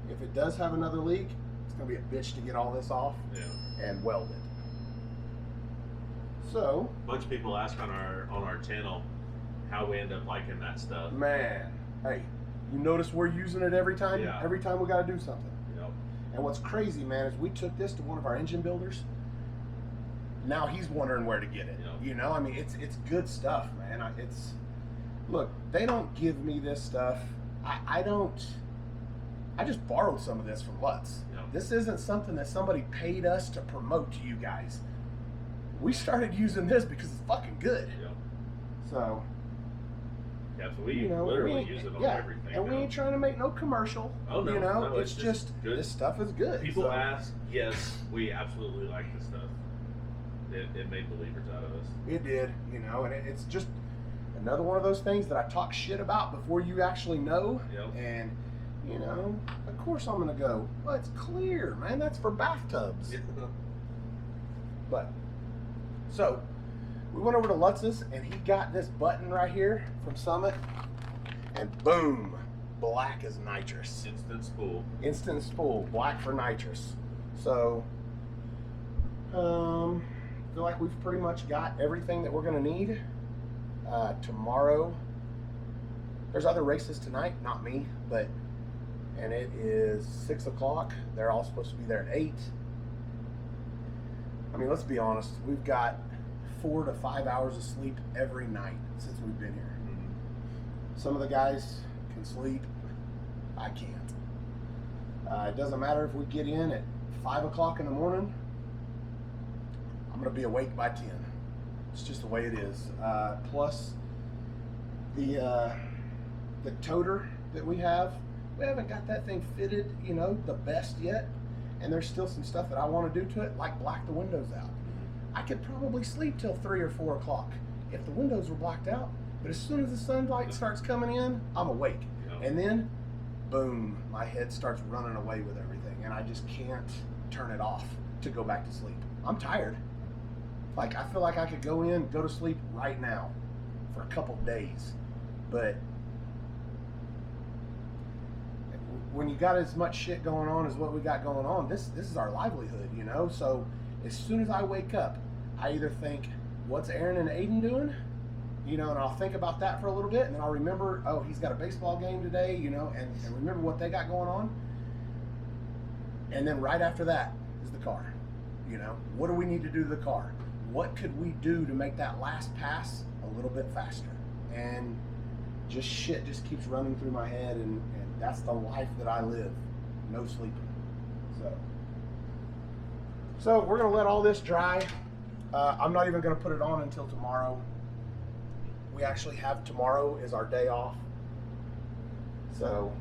Speaker 2: if it does have another leak, it's gonna be a bitch to get all this off
Speaker 1: Yeah.
Speaker 2: and weld it. So,
Speaker 1: A bunch of people ask on our channel how we end up liking that stuff.
Speaker 2: man, hey, you notice we're using it every time?
Speaker 1: Yeah.
Speaker 2: Every time we gotta do something.
Speaker 1: Yep.
Speaker 2: And what's crazy, man, is we took this to one of our engine builders. Now he's wondering where to get it.
Speaker 1: Yeah.
Speaker 2: You know, I mean, it's good stuff, man. Look, they don't give me this stuff. I just borrowed some of this from Lutz.
Speaker 1: Yeah.
Speaker 2: This isn't something that somebody paid us to promote to you guys. We started using this because it's fucking good.
Speaker 1: Yep.
Speaker 2: So,
Speaker 1: Yeah, so we
Speaker 2: you know,
Speaker 1: literally
Speaker 2: we ain't-
Speaker 1: use it on
Speaker 2: yeah,
Speaker 1: everything.
Speaker 2: and we
Speaker 1: now.
Speaker 2: ain't trying to make no commercial.
Speaker 1: Oh, no,
Speaker 2: you know,
Speaker 1: no,
Speaker 2: it's
Speaker 1: it's
Speaker 2: just
Speaker 1: just good.
Speaker 2: this stuff is good.
Speaker 1: People
Speaker 2: So,
Speaker 1: ask, yes, we absolutely like this stuff. It made believers out of us.
Speaker 2: It did, you know, and it's just another one of those things that I talk shit about before you actually know.
Speaker 1: Yep.
Speaker 2: And, you know, of course I'm gonna go, well, it's clear, man. That's for bathtubs. But so we went over to Lutz's and he got this button right here from Summit, and boom, black as nitrous.
Speaker 1: Instant spool.
Speaker 2: Instant spool, black for nitrous. So feel like we've pretty much got everything that we're gonna need. Tomorrow, there's other races tonight, not me, and it is 6 o'clock. They're all supposed to be there at 8. I mean, let's be honest, we've got 4 to 5 hours of sleep every night since we've been here.
Speaker 1: Mm-hmm.
Speaker 2: Some of the guys can sleep, I can't. It doesn't matter if we get in at 5 o'clock in the morning, I'm gonna be awake by 10. It's just the way it is. Plus the toter that we haven't got that thing fitted, you know, the best yet. And there's still some stuff that I want to do to it, like black the windows out. I could probably sleep till 3 or 4 o'clock if the windows were blacked out. But as soon as the sunlight starts coming in, I'm awake.
Speaker 1: Yeah.
Speaker 2: And then, boom, my head starts running away with everything. And I just can't turn it off to go back to sleep. I'm tired. Like, I feel like I could go to sleep right now for a couple days. But when you got as much shit going on as what we got going on, this is our livelihood, you know? So as soon as I wake up, I either think, what's Aaron and Aiden doing? You know, and I'll think about that for a little bit, and then I'll remember, oh, he's got a baseball game today, you know, and remember what they got going on. And then right after that is the car. You know, what do we need to do to the car? What could we do to make that last pass a little bit faster? And just shit just keeps running through my head, and that's the life that I live. No sleeping. So So we're gonna let all this dry. I'm not even gonna put it on until tomorrow. We actually have tomorrow is our day off. So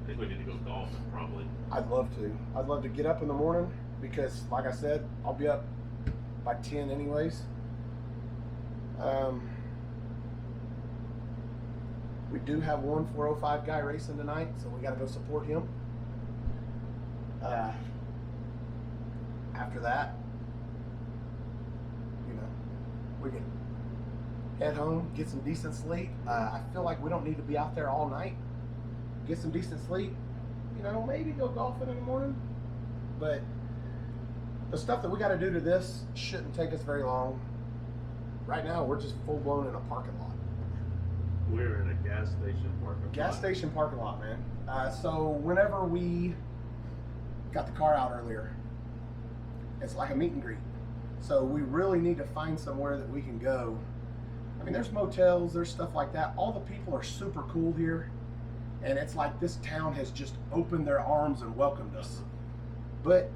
Speaker 1: I think we need to go golfing probably.
Speaker 2: I'd love to. I'd love to get up in the morning because, like I said, I'll be up by 10 anyways. We do have one 405 guy racing tonight, so we got to go support him. After that, you know, we can head home, get some decent sleep. I feel like we don't need to be out there all night. Get some decent sleep. You know, maybe go golfing in the morning. But the stuff that we got to do to this shouldn't take us very long. Right now, we're just full blown in a parking lot.
Speaker 1: We're in a gas station parking lot.
Speaker 2: Gas station parking lot, man. So whenever we got the car out earlier, it's like a meet and greet. So we really need to find somewhere that we can go. I mean, there's motels, there's stuff like that. All the people are super cool here. And it's like this town has just opened their arms and welcomed us. But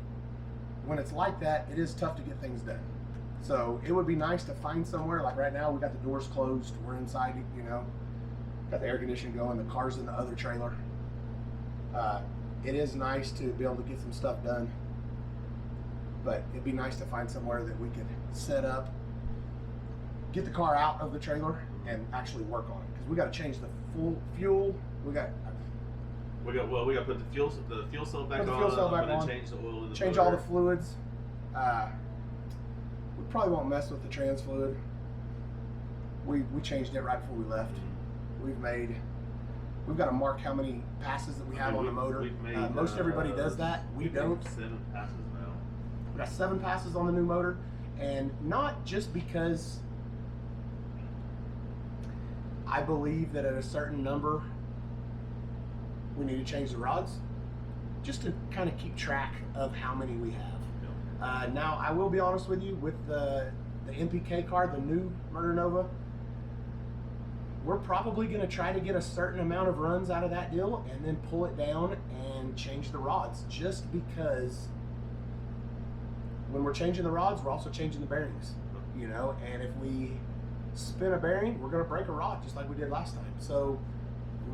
Speaker 2: when it's like that, it is tough to get things done. So it would be nice to find somewhere. Like right now, we got the doors closed. We're inside, you know, got the air conditioning going. The car's in the other trailer. It is nice to be able to get some stuff done. But it'd be nice to find somewhere that we could set up, get the car out of the trailer, and actually work on it. Because we got to change the full fuel. We got
Speaker 1: to put the fuel cell back on.
Speaker 2: Put the fuel cell back on.
Speaker 1: Change the oil in the
Speaker 2: change
Speaker 1: motor.
Speaker 2: all the fluids. We probably won't mess with the trans fluid. We changed it right before we left. We've got to mark how many passes that we have on the motor. Most everybody does that. We don't.
Speaker 1: 7 passes now.
Speaker 2: We got 7 passes on the new motor, and not just because I believe that at a certain number we need to change the rods, just to kind of keep track of how many we have. Now, I will be honest with you, with the MPK car, the new Murder Nova, we're probably going to try to get a certain amount of runs out of that deal and then pull it down and change the rods, just because when we're changing the rods, we're also changing the bearings, you know, and if we spin a bearing, we're going to break a rod just like we did last time. So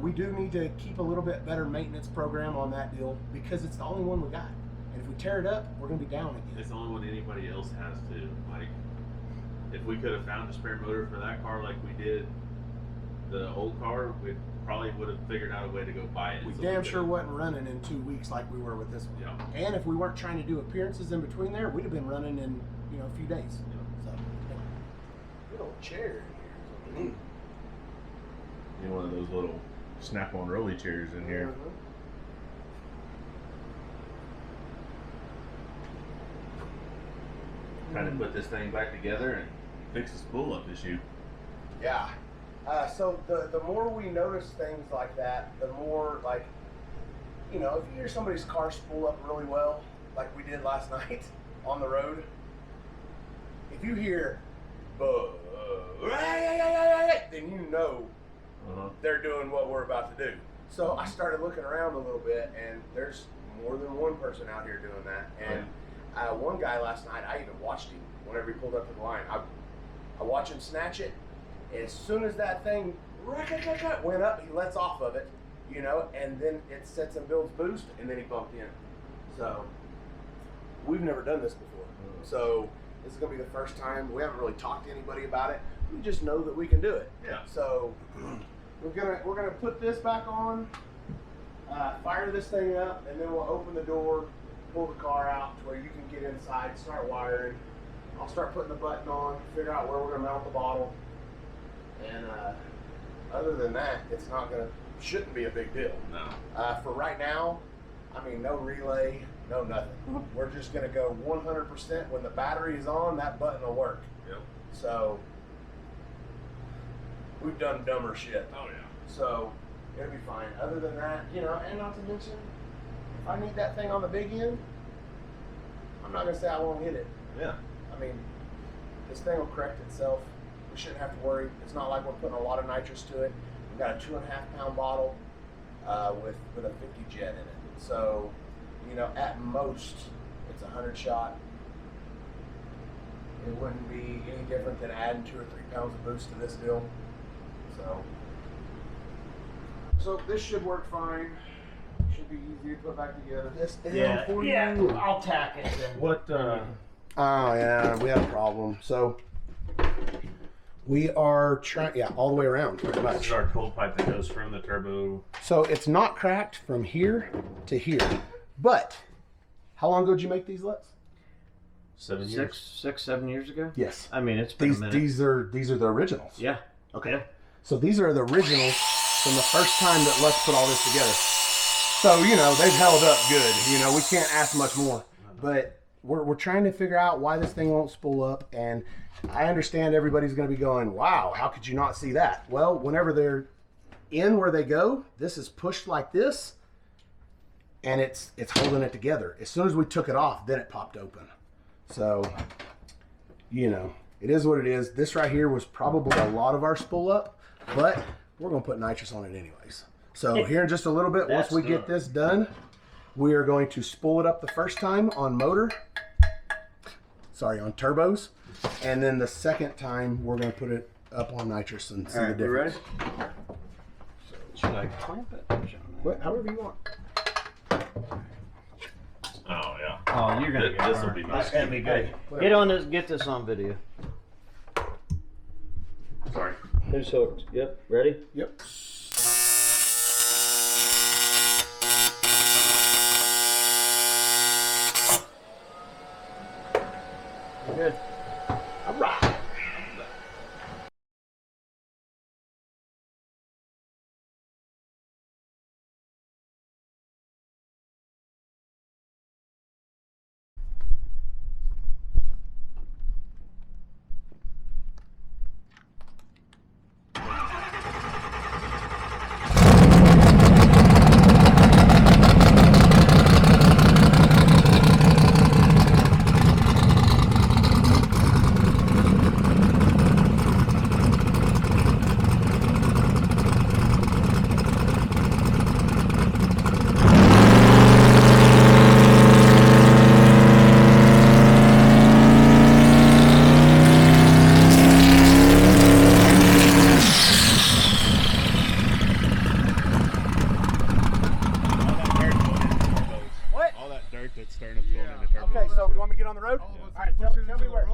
Speaker 2: we do need to keep a little bit better maintenance program on that deal because it's the only one we got. And if we tear it up, we're going to be down again.
Speaker 1: It's the only one anybody else has to. Like, if we could have found a spare motor for that car like we did the old car, we probably would have figured out a way to go buy it.
Speaker 2: We damn sure wasn't running in 2 weeks like we were with this one.
Speaker 1: Yeah.
Speaker 2: And if we weren't trying to do appearances in between there, we'd have been running in, you know, a few days.
Speaker 1: Yeah.
Speaker 2: So, good old chair in here.
Speaker 1: You know, one of those little snap-on rolly chairs in here. Trying to put this thing back together and fix the spool up issue.
Speaker 2: Yeah. So the more we notice things like that, the more, like, you know, if you hear somebody's car spool up really well, like we did last night on the road, if you hear, then you know they're doing what we're about to do. So I started looking around a little bit, and there's more than one person out here doing that. And one guy last night, I even watched him whenever he pulled up to the line. I watched him snatch it. As soon as that thing went up, he lets off of it, you know, and then it sets and builds boost, and then he bumped in. So we've never done this before. So this is going to be the first time. We haven't really talked to anybody about it. We just know that we can do it.
Speaker 1: Yeah.
Speaker 2: So we're gonna put this back on, fire this thing up, and then we'll open the door, pull the car out to where you can get inside, start wiring. I'll start putting the button on, figure out where we're gonna mount the bottle. And other than that, shouldn't be a big deal.
Speaker 1: No.
Speaker 2: For right now, I mean, no relay, no nothing. We're just gonna go 100%. When the battery is on, that button will work.
Speaker 1: Yep.
Speaker 2: So we've done dumber shit.
Speaker 1: Oh yeah.
Speaker 2: So it'll be fine. Other than that, you know, and not to mention, if I need that thing on the big end, I'm not gonna say I won't hit it.
Speaker 1: Yeah.
Speaker 2: I mean, this thing will correct itself. We shouldn't have to worry. It's not like we're putting a lot of nitrous to it. We've got a 2.5 pound bottle with a 50 jet in it. So, you know, at most, it's 100 shot. it wouldn't be any different than adding 2 or 3 pounds of boost to this deal. So this should work fine. Should be easy to put back together. This deal for you.
Speaker 4: I'll tack it then.
Speaker 1: What?
Speaker 2: Oh yeah, we have a problem. So we are trying, all the way around pretty
Speaker 1: This
Speaker 2: much.
Speaker 1: is our cold pipe that goes from the turbo.
Speaker 2: So it's not cracked from here to here. But how long ago did you make these LUTs?
Speaker 1: 7 years.
Speaker 4: 6, 7 years ago.
Speaker 2: Yes.
Speaker 4: I mean, it's been a minute.
Speaker 2: These are the originals.
Speaker 4: Yeah.
Speaker 2: Okay.
Speaker 4: Yeah.
Speaker 2: So these are the originals from the first time that Let's put all this together. So, you know, they've held up good. You know, we can't ask much more. But we're trying to figure out why this thing won't spool up. And I understand everybody's going to be going, wow, how could you not see that? Well, whenever they're in where they go, this is pushed like this. And it's holding it together. As soon as we took it off, then it popped open. So, you know, it is what it is. This right here was probably a lot of our spool up, but we're going to put nitrous on it anyways. So here in just a little bit, once we get this done, we are going to spool it up the first time on on turbos. And then the second time, we're going to put it up on nitrous and see the difference.
Speaker 3: You ready?
Speaker 4: Should I clamp it?
Speaker 2: However you want.
Speaker 1: Oh yeah.
Speaker 4: Oh, you're gonna get
Speaker 1: This will
Speaker 4: burned.
Speaker 1: be nice.
Speaker 4: That's gonna be good. Get on this. Get this on video.
Speaker 1: Sorry.
Speaker 4: Who's hooked? Yep. Ready?
Speaker 2: Yep.
Speaker 4: You're good.
Speaker 2: All right.
Speaker 1: That's starting up going into turbo.
Speaker 2: Okay, so you want me to get on the road? All right, tell me where.
Speaker 1: It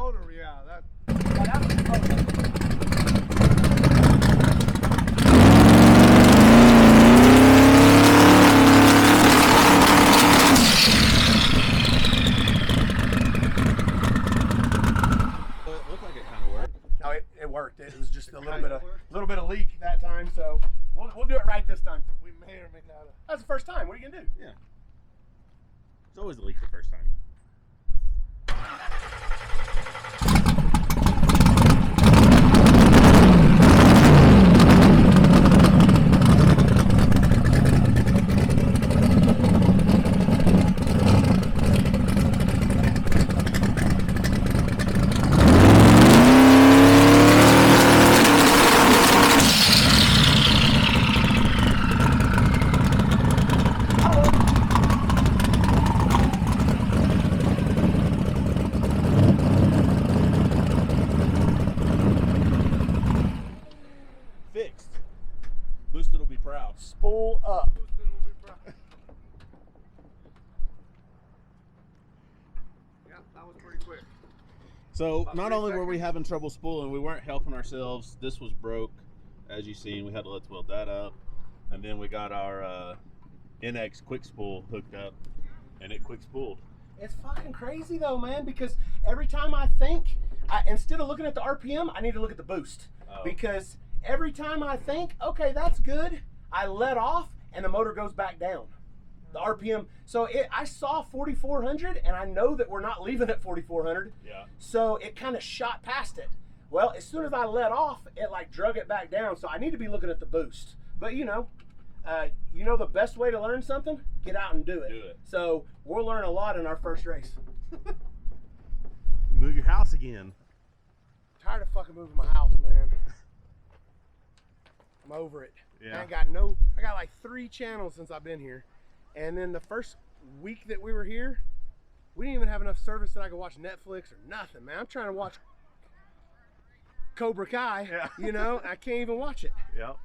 Speaker 1: looked like it kind of worked.
Speaker 2: No, it worked. It was just a little bit of leak that time, so we'll do it right this time. We may or may not. That's the first time. What are you gonna do?
Speaker 1: Yeah. It's always a leak the first time. Fixed. Boosted will be proud.
Speaker 2: Spool up.
Speaker 3: Yeah, that was pretty quick.
Speaker 1: So not only were we having trouble spooling, we weren't helping ourselves. This was broke, as you seen. We had to let's weld that up, and then we got our NX quick spool hooked up, and it quick spooled.
Speaker 2: It's fucking crazy though, man, because every time I think, instead of looking at the RPM, I need to look at the boost. Because every time I think, okay, that's good, I let off and the motor goes back down. The RPM, so I saw 4,400 and I know that we're not leaving at 4,400.
Speaker 1: Yeah.
Speaker 2: So it kind of shot past it. Well, as soon as I let off, it like drug it back down. So I need to be looking at the boost. But you know the best way to learn something? Get out and do it.
Speaker 1: Do it.
Speaker 2: So we'll learn a lot in our first race.
Speaker 1: Move your house again.
Speaker 2: Tired of fucking moving my house, man. I'm over it.
Speaker 1: Yeah.
Speaker 2: I got like 3 channels since I've been here. And then the first week that we were here, We didn't even have enough service that I could watch Netflix or nothing, man. I'm trying to watch Cobra Kai,
Speaker 1: Yeah.
Speaker 2: you know, I can't even watch it.
Speaker 1: Yep.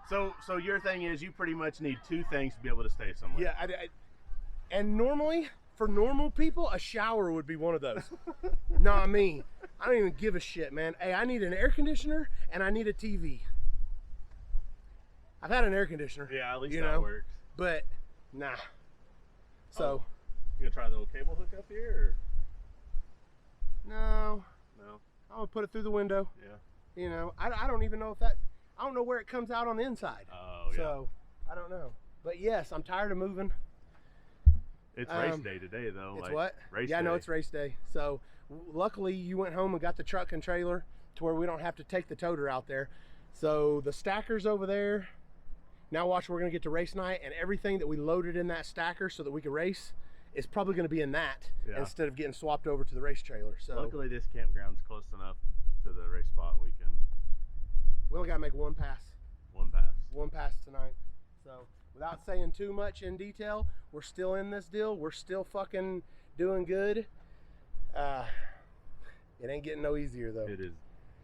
Speaker 1: So your thing is you pretty much need 2 things to be able to stay somewhere.
Speaker 2: Yeah, and normally, for normal people, a shower would be one of those. Not me. I don't even give a shit, man. Hey, I need an air conditioner and I need a TV. I've had an air conditioner.
Speaker 1: Yeah, at least
Speaker 2: you
Speaker 1: that
Speaker 2: know,
Speaker 1: works.
Speaker 2: but nah. So,
Speaker 1: You gonna try the little cable hook up here,
Speaker 2: no,
Speaker 1: or no?
Speaker 2: I'm gonna put it through the window.
Speaker 1: Yeah.
Speaker 2: You know, I don't even know if that, I don't know where it comes out on the inside.
Speaker 1: Oh yeah.
Speaker 2: So, I don't know. But yes, I'm tired of moving.
Speaker 1: It's race day today, though.
Speaker 2: It's
Speaker 1: like,
Speaker 2: what?
Speaker 1: Race
Speaker 2: yeah,
Speaker 1: day.
Speaker 2: no, it's race day. So luckily you went home and got the truck and trailer to where we don't have to take the toter out there. So the stacker's over there. Now watch, we're gonna get to race night, and everything that we loaded in that stacker so that we could race is probably gonna be in that instead of getting swapped over to the race trailer. So
Speaker 1: luckily this campground's close enough to the race spot we can.
Speaker 2: we only gotta make one pass. One pass tonight. So without saying too much in detail, we're still in this deal. We're still fucking doing good. It ain't getting no easier though.
Speaker 1: It is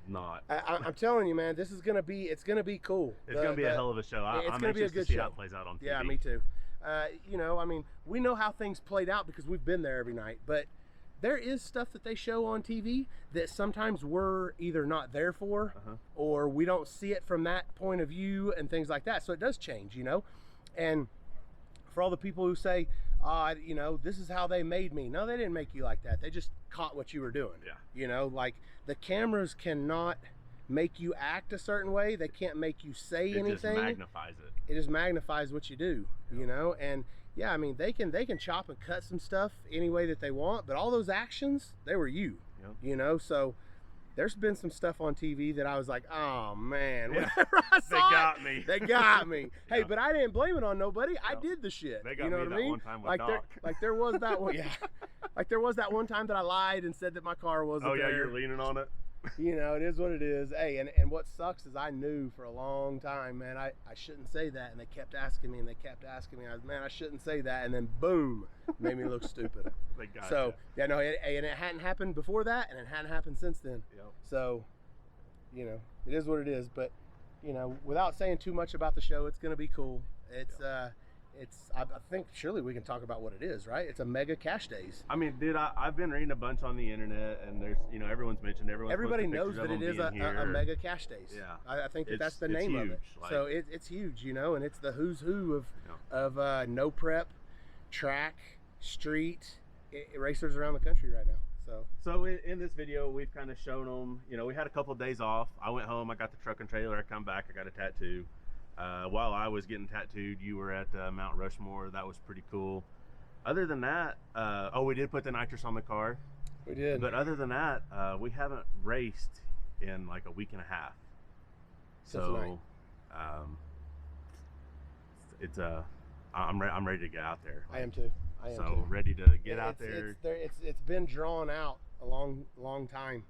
Speaker 1: not.
Speaker 2: I'm telling you, man, this is gonna be. It's gonna be cool.
Speaker 1: It's gonna be a hell of a show.
Speaker 2: It's
Speaker 1: I'm
Speaker 2: gonna be a
Speaker 1: anxious
Speaker 2: good
Speaker 1: to see
Speaker 2: show.
Speaker 1: how it plays out on TV.
Speaker 2: Yeah, me too. You know, I mean, we know how things played out because we've been there every night. But there is stuff that they show on TV that sometimes we're either not there for, or we don't see it from that point of view and things like that. So it does change, you know. And for all the people who say, you know, this is how they made me. No, they didn't make you like that. They just caught what you were doing.
Speaker 1: Yeah.
Speaker 2: You know, like the cameras cannot make you act a certain way. They can't make you say anything.
Speaker 1: It just magnifies it.
Speaker 2: It just magnifies what you do, you know. And yeah, I mean, they can chop and cut some stuff any way that they want, but all those actions, they were you.
Speaker 1: Yep.
Speaker 2: You know. So there's been some stuff on TV that I was like, oh man,
Speaker 1: Yeah.
Speaker 2: whenever I saw
Speaker 1: They got me.
Speaker 2: They got me. Hey,
Speaker 1: Yeah.
Speaker 2: but I didn't blame it on nobody. I
Speaker 1: No.
Speaker 2: did the shit.
Speaker 1: They got
Speaker 2: you know
Speaker 1: me
Speaker 2: what
Speaker 1: that
Speaker 2: I mean?
Speaker 1: one time with
Speaker 2: like
Speaker 1: Doc.
Speaker 2: there was that one. Yeah. Like there was that one time that I lied and said that my car wasn't
Speaker 1: Oh yeah,
Speaker 2: there.
Speaker 1: you're leaning on it.
Speaker 2: You know, it is what it is. Hey, and what sucks is I knew for a long time, man, I shouldn't say that, and they kept asking me, and they kept asking me. I was, man, I shouldn't say that, and then boom, made me look stupid.
Speaker 1: They got
Speaker 2: So
Speaker 1: you.
Speaker 2: yeah, no, and it hadn't happened before that, and it hadn't happened since then.
Speaker 1: Yep.
Speaker 2: So, you know, it is what it is. But you know, without saying too much about the show, it's gonna be cool. It's I think surely we can talk about what it is, right? It's a Mega Cashdays.
Speaker 1: I mean, dude, I've been reading a bunch on the internet, and there's, you know, everyone's mentioned,
Speaker 2: Everybody
Speaker 1: posted
Speaker 2: knows
Speaker 1: pictures
Speaker 2: that
Speaker 1: of
Speaker 2: it is
Speaker 1: them being
Speaker 2: a
Speaker 1: here.
Speaker 2: Mega Cashdays.
Speaker 1: Yeah.
Speaker 2: I think that's the
Speaker 1: It's
Speaker 2: name of it.
Speaker 1: huge,
Speaker 2: So
Speaker 1: like-
Speaker 2: it's huge, you know, and it's the who's who
Speaker 1: Yeah.
Speaker 2: of no prep, track, street racers around the country right now.
Speaker 1: So in this video, we've kind of shown them, you know, we had a couple of days off. I went home, I got the truck and trailer, I come back, I got a tattoo. While I was getting tattooed, you were at Mount Rushmore. That was pretty cool. Other than that, we did put the nitrous on the car.
Speaker 2: We did.
Speaker 1: But other than that, we haven't raced in like a week and a half.
Speaker 2: Since tonight.
Speaker 1: So I'm ready to get out there.
Speaker 2: I am too. I am
Speaker 1: So
Speaker 2: too.
Speaker 1: ready to get out there.
Speaker 2: It's been drawn out a long time.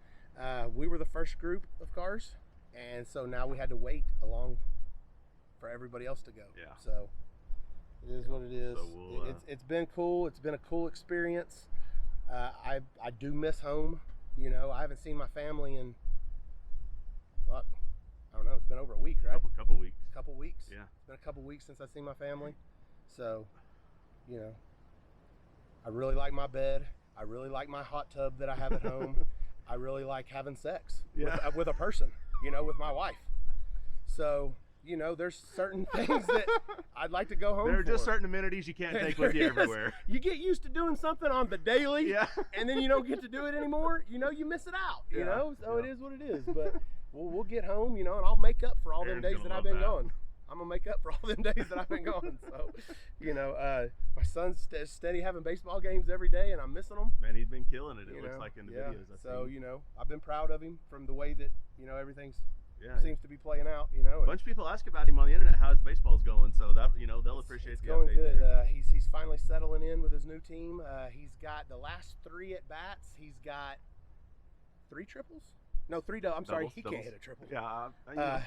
Speaker 2: We were the first group of cars, and so now we had to wait for everybody else to go.
Speaker 1: Yeah.
Speaker 2: So it is what it is.
Speaker 1: So we'll,
Speaker 2: it's been cool. It's been a cool experience. I do miss home. You know, I haven't seen my family in, fuck, I don't know. It's been over a week, right?
Speaker 1: Couple weeks.
Speaker 2: Couple weeks.
Speaker 1: Yeah.
Speaker 2: It's been a couple weeks since I've seen my family. So, you know, I really like my bed. I really like my hot tub that I have at home. I really like having sex with a person, you know, with my wife. So, you know, there's certain things that I'd like to go home
Speaker 1: There are
Speaker 2: for.
Speaker 1: just certain amenities you can't take with you everywhere.
Speaker 2: You get used to doing something on the daily,
Speaker 1: Yeah.
Speaker 2: and then you don't get to do it anymore. You know, you miss it out. You
Speaker 1: Yeah,
Speaker 2: know, so
Speaker 1: yeah.
Speaker 2: it is what it is. But we'll get home, you know, and I'll make up for all them
Speaker 1: Aaron's
Speaker 2: days
Speaker 1: gonna
Speaker 2: that I've
Speaker 1: love
Speaker 2: been
Speaker 1: that.
Speaker 2: gone. I'm gonna make up for all them days that I've been gone. So, you know, my son's steady having baseball games every day, and I'm missing them.
Speaker 1: Man, he's been killing it. It
Speaker 2: You
Speaker 1: looks
Speaker 2: know?
Speaker 1: like in the
Speaker 2: Yeah.
Speaker 1: videos. I've
Speaker 2: So,
Speaker 1: seen.
Speaker 2: you know, I've been proud of him from the way that, you know, everything
Speaker 1: Yeah.
Speaker 2: seems to be playing out. You know,
Speaker 1: A bunch of people ask about him on the internet how his baseball's going, so that, you know, they'll appreciate
Speaker 2: it's
Speaker 1: the
Speaker 2: going
Speaker 1: update
Speaker 2: good.
Speaker 1: there.
Speaker 2: He's finally settling in with his new team. He's got the last 3 at bats. He's got 3 triples. No, 3 doubles. I'm sorry, he
Speaker 1: Doubles.
Speaker 2: can't hit a triple.
Speaker 1: Yeah. you know.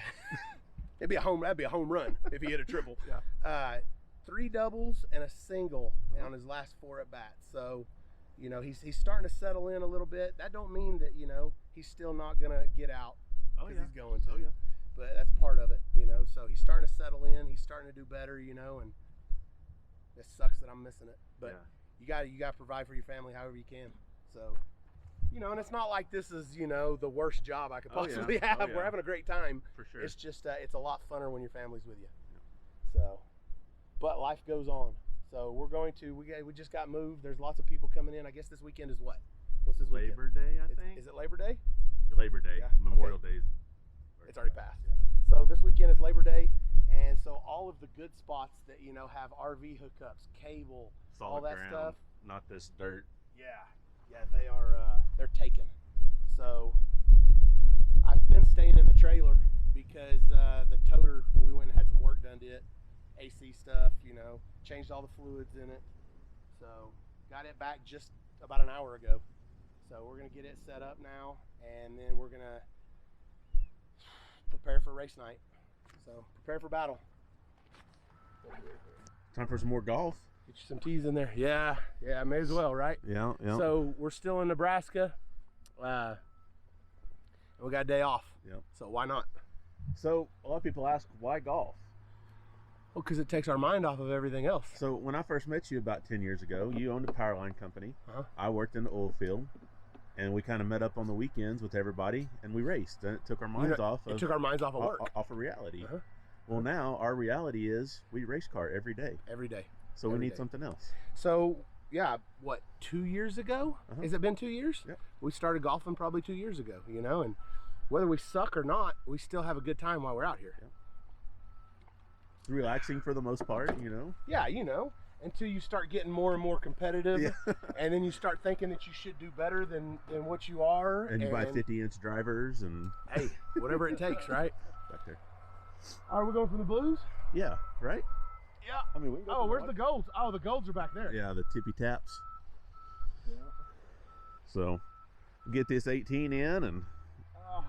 Speaker 2: That'd be a home run if he hit a triple.
Speaker 1: Yeah.
Speaker 2: 3 doubles and a single on his last 4 at bats. So, You know, he's starting to settle in a little bit. That don't mean that, you know, he's still not gonna get out because he's going to.
Speaker 1: Oh yeah.
Speaker 2: But that's part of it, you know. So he's starting to settle in. He's starting to do better, you know. And it sucks that I'm missing it, but you got to provide for your family however you can. So, you know, and it's not like this is, you know, the worst job I could possibly have.
Speaker 1: Oh, yeah.
Speaker 2: We're having a great time.
Speaker 1: For sure.
Speaker 2: It's just it's a lot funner when your family's with you. So, but life goes on. So we're going to we just got moved. There's lots of people coming in. I guess this weekend is what? What's this weekend?
Speaker 1: Labor Day, I think.
Speaker 2: Is it Labor Day?
Speaker 1: Labor Day.
Speaker 2: Yeah.
Speaker 1: Memorial Day.
Speaker 2: It's already passed. Yeah. So this weekend is Labor Day, and so all of the good spots that, you know, have RV hookups, cable,
Speaker 1: Solid
Speaker 2: all that
Speaker 1: ground,
Speaker 2: stuff.
Speaker 1: not this dirt.
Speaker 2: Yeah, they are they're taken. So I've been staying in the trailer because the toter, we went and had some work done to it, AC stuff, you know, changed all the fluids in it. So got it back just about an hour ago. So we're gonna get it set up now, and then we're gonna prepare for race night. So prepare for battle.
Speaker 1: Time for some more golf.
Speaker 2: Get you some tees in there. Yeah, may as well, right?
Speaker 1: Yeah.
Speaker 2: So we're still in Nebraska. And we got a day off.
Speaker 1: Yep.
Speaker 2: So why not?
Speaker 1: So a lot of people ask, why golf?
Speaker 2: Well, because it takes our mind off of everything else.
Speaker 1: So when I first met you about 10 years ago, you owned a power line company. I worked in the oil field, and we kind of met up on the weekends with everybody, and we raced, and it took our minds off.
Speaker 2: It took our minds off of work.
Speaker 1: Off of reality. Well, now our reality is we race car every day.
Speaker 2: Every day.
Speaker 1: So we need something else.
Speaker 2: So yeah, what, 2 years ago? Has it been 2 years?
Speaker 1: Yep.
Speaker 2: We started golfing probably 2 years ago, you know, and whether we suck or not, we still have a good time while we're out here.
Speaker 1: Yep. It's relaxing for the most part, you know.
Speaker 2: Yeah, you know, until you start getting more and more competitive, and then you start thinking that you should do better than what you are.
Speaker 1: And you buy 50-inch drivers and...
Speaker 2: Hey, whatever it takes, right?
Speaker 1: Back there.
Speaker 2: Are we going for the blues?
Speaker 1: Yeah, right?
Speaker 2: Yeah.
Speaker 1: I mean, we can go
Speaker 2: where's the golds? Oh, the golds are back there.
Speaker 1: Yeah, the tippy taps.
Speaker 2: Yeah.
Speaker 1: So, get this 18 in and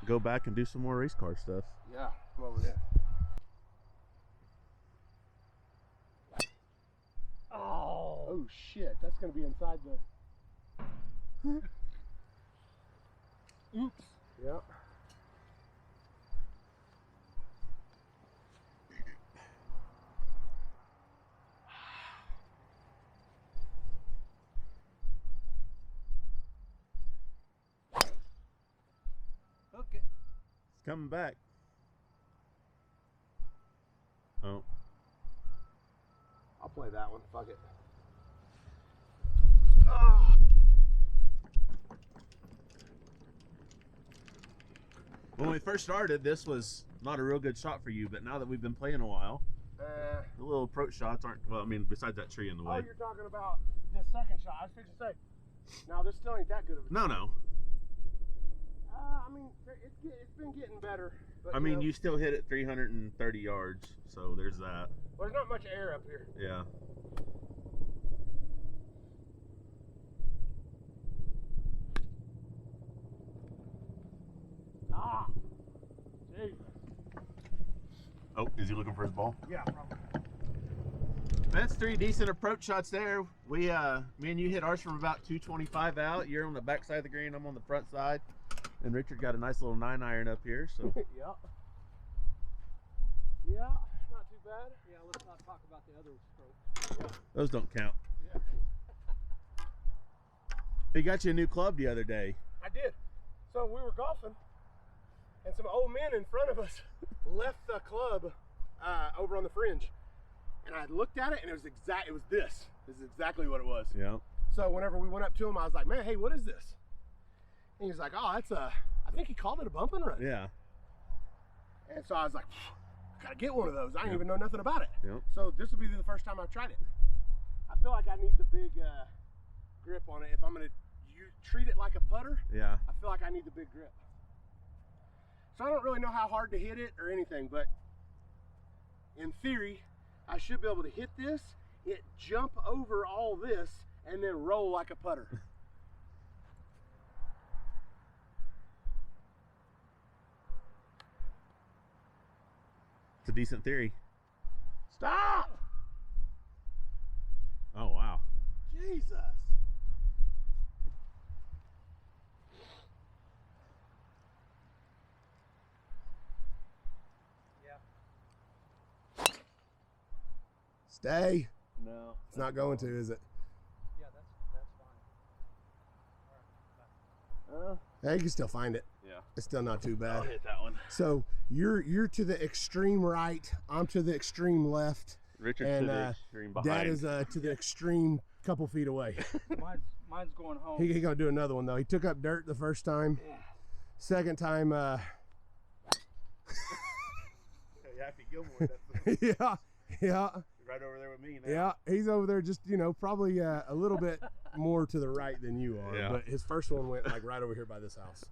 Speaker 1: go back and do some more race car stuff.
Speaker 2: Yeah, come over there. Oh shit, that's gonna be inside the... Oops. Yeah.
Speaker 3: Okay.
Speaker 1: It's coming back. Oh.
Speaker 2: I'll play that one. Fuck it.
Speaker 1: When we first started, this was not a real good shot for you, but now that we've been playing a while, the little approach shots aren't, well, I mean, besides that tree in the way.
Speaker 2: Oh, you're talking about the second shot. I was fixing to say, no, this still ain't that good of a shot.
Speaker 1: No.
Speaker 2: I mean, it's been getting better. But,
Speaker 1: I mean, you still hit it 330 yards, so there's that.
Speaker 2: Well, there's not much air up here.
Speaker 1: Yeah.
Speaker 2: Jesus.
Speaker 1: Oh, is he looking for his ball?
Speaker 2: Yeah, probably.
Speaker 1: That's 3 decent approach shots there. We, me and you hit ours from about 225 out. You're on the back side of the green, I'm on the front side. And Richard got a nice little 9-iron up here, so.
Speaker 2: Yeah. Yeah, not too bad.
Speaker 4: Yeah, let's not talk about the other strokes.
Speaker 2: Yeah.
Speaker 1: Those don't count.
Speaker 2: Yeah.
Speaker 1: He got you a new club the other day.
Speaker 2: I did. So we were golfing, and some old men in front of us left the club over on the fringe. And I looked at it, and it was this. This is exactly what it was.
Speaker 1: Yeah.
Speaker 2: So whenever we went up to him, I was like, man, hey, what is this? And he was like, oh, that's I think he called it a bump and run.
Speaker 1: Yeah.
Speaker 2: And so I was like, I gotta get one of those. I didn't even know nothing about it.
Speaker 1: Yep.
Speaker 2: So this will be the first time I've tried it. I feel like I need the big grip on it. If I'm gonna treat it like a putter,
Speaker 1: Yeah.
Speaker 2: I feel like I need the big grip. So I don't really know how hard to hit it or anything, but in theory, I should be able to hit this, it jump over all this, and then roll like a putter.
Speaker 1: It's a decent theory.
Speaker 2: Stop!
Speaker 1: Oh, wow.
Speaker 2: Jesus. Stay.
Speaker 1: No.
Speaker 2: It's not going to, is it?
Speaker 4: Yeah, that's fine. All right,
Speaker 2: Yeah, you can still find it.
Speaker 1: Yeah.
Speaker 2: It's still not too
Speaker 1: I'll
Speaker 2: bad.
Speaker 1: hit that one.
Speaker 2: So you're to the extreme right. I'm to the extreme left.
Speaker 1: Richard's
Speaker 2: And
Speaker 1: to the extreme behind.
Speaker 2: Dad is to the extreme couple feet away.
Speaker 4: mine's going home.
Speaker 2: He gonna do another one though. He took up dirt the first time.
Speaker 4: Yeah.
Speaker 2: Second time,
Speaker 1: Happy Gilmore. That's
Speaker 2: yeah,
Speaker 1: right over there with me now.
Speaker 2: yeah. He's over there, just probably a little bit more to the right than you are.
Speaker 1: Yeah.
Speaker 2: But his first one went like right over here by this house.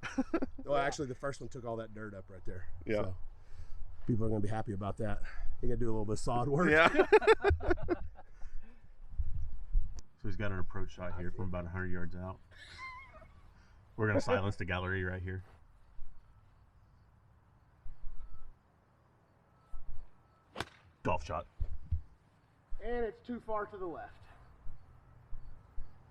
Speaker 2: Well, actually, the first one took all that dirt up right there.
Speaker 1: Yeah.
Speaker 2: So people are gonna be happy about that. You gotta do a little bit of sod work.
Speaker 1: Yeah. So he's got an approach shot here from about 100 yards out. We're gonna silence the gallery right here. Golf shot.
Speaker 2: And it's too far to the left.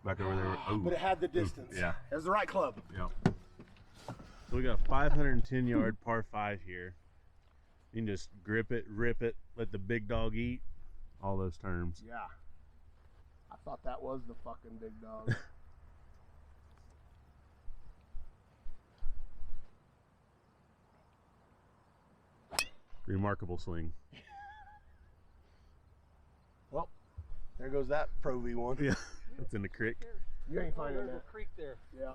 Speaker 1: Back over there. Oh.
Speaker 2: But it had the distance.
Speaker 1: Yeah.
Speaker 2: It was the right club.
Speaker 1: Yeah. So we got a 510 yard par 5 here. You can just grip it, rip it, let the big dog eat. All those terms.
Speaker 2: Yeah. I thought that was the fucking big dog.
Speaker 1: Remarkable swing.
Speaker 2: Well, there goes that Pro V1.
Speaker 1: Yeah. It's in the creek.
Speaker 2: You ain't finding
Speaker 4: There's a
Speaker 2: that.
Speaker 4: creek there.
Speaker 2: Yeah.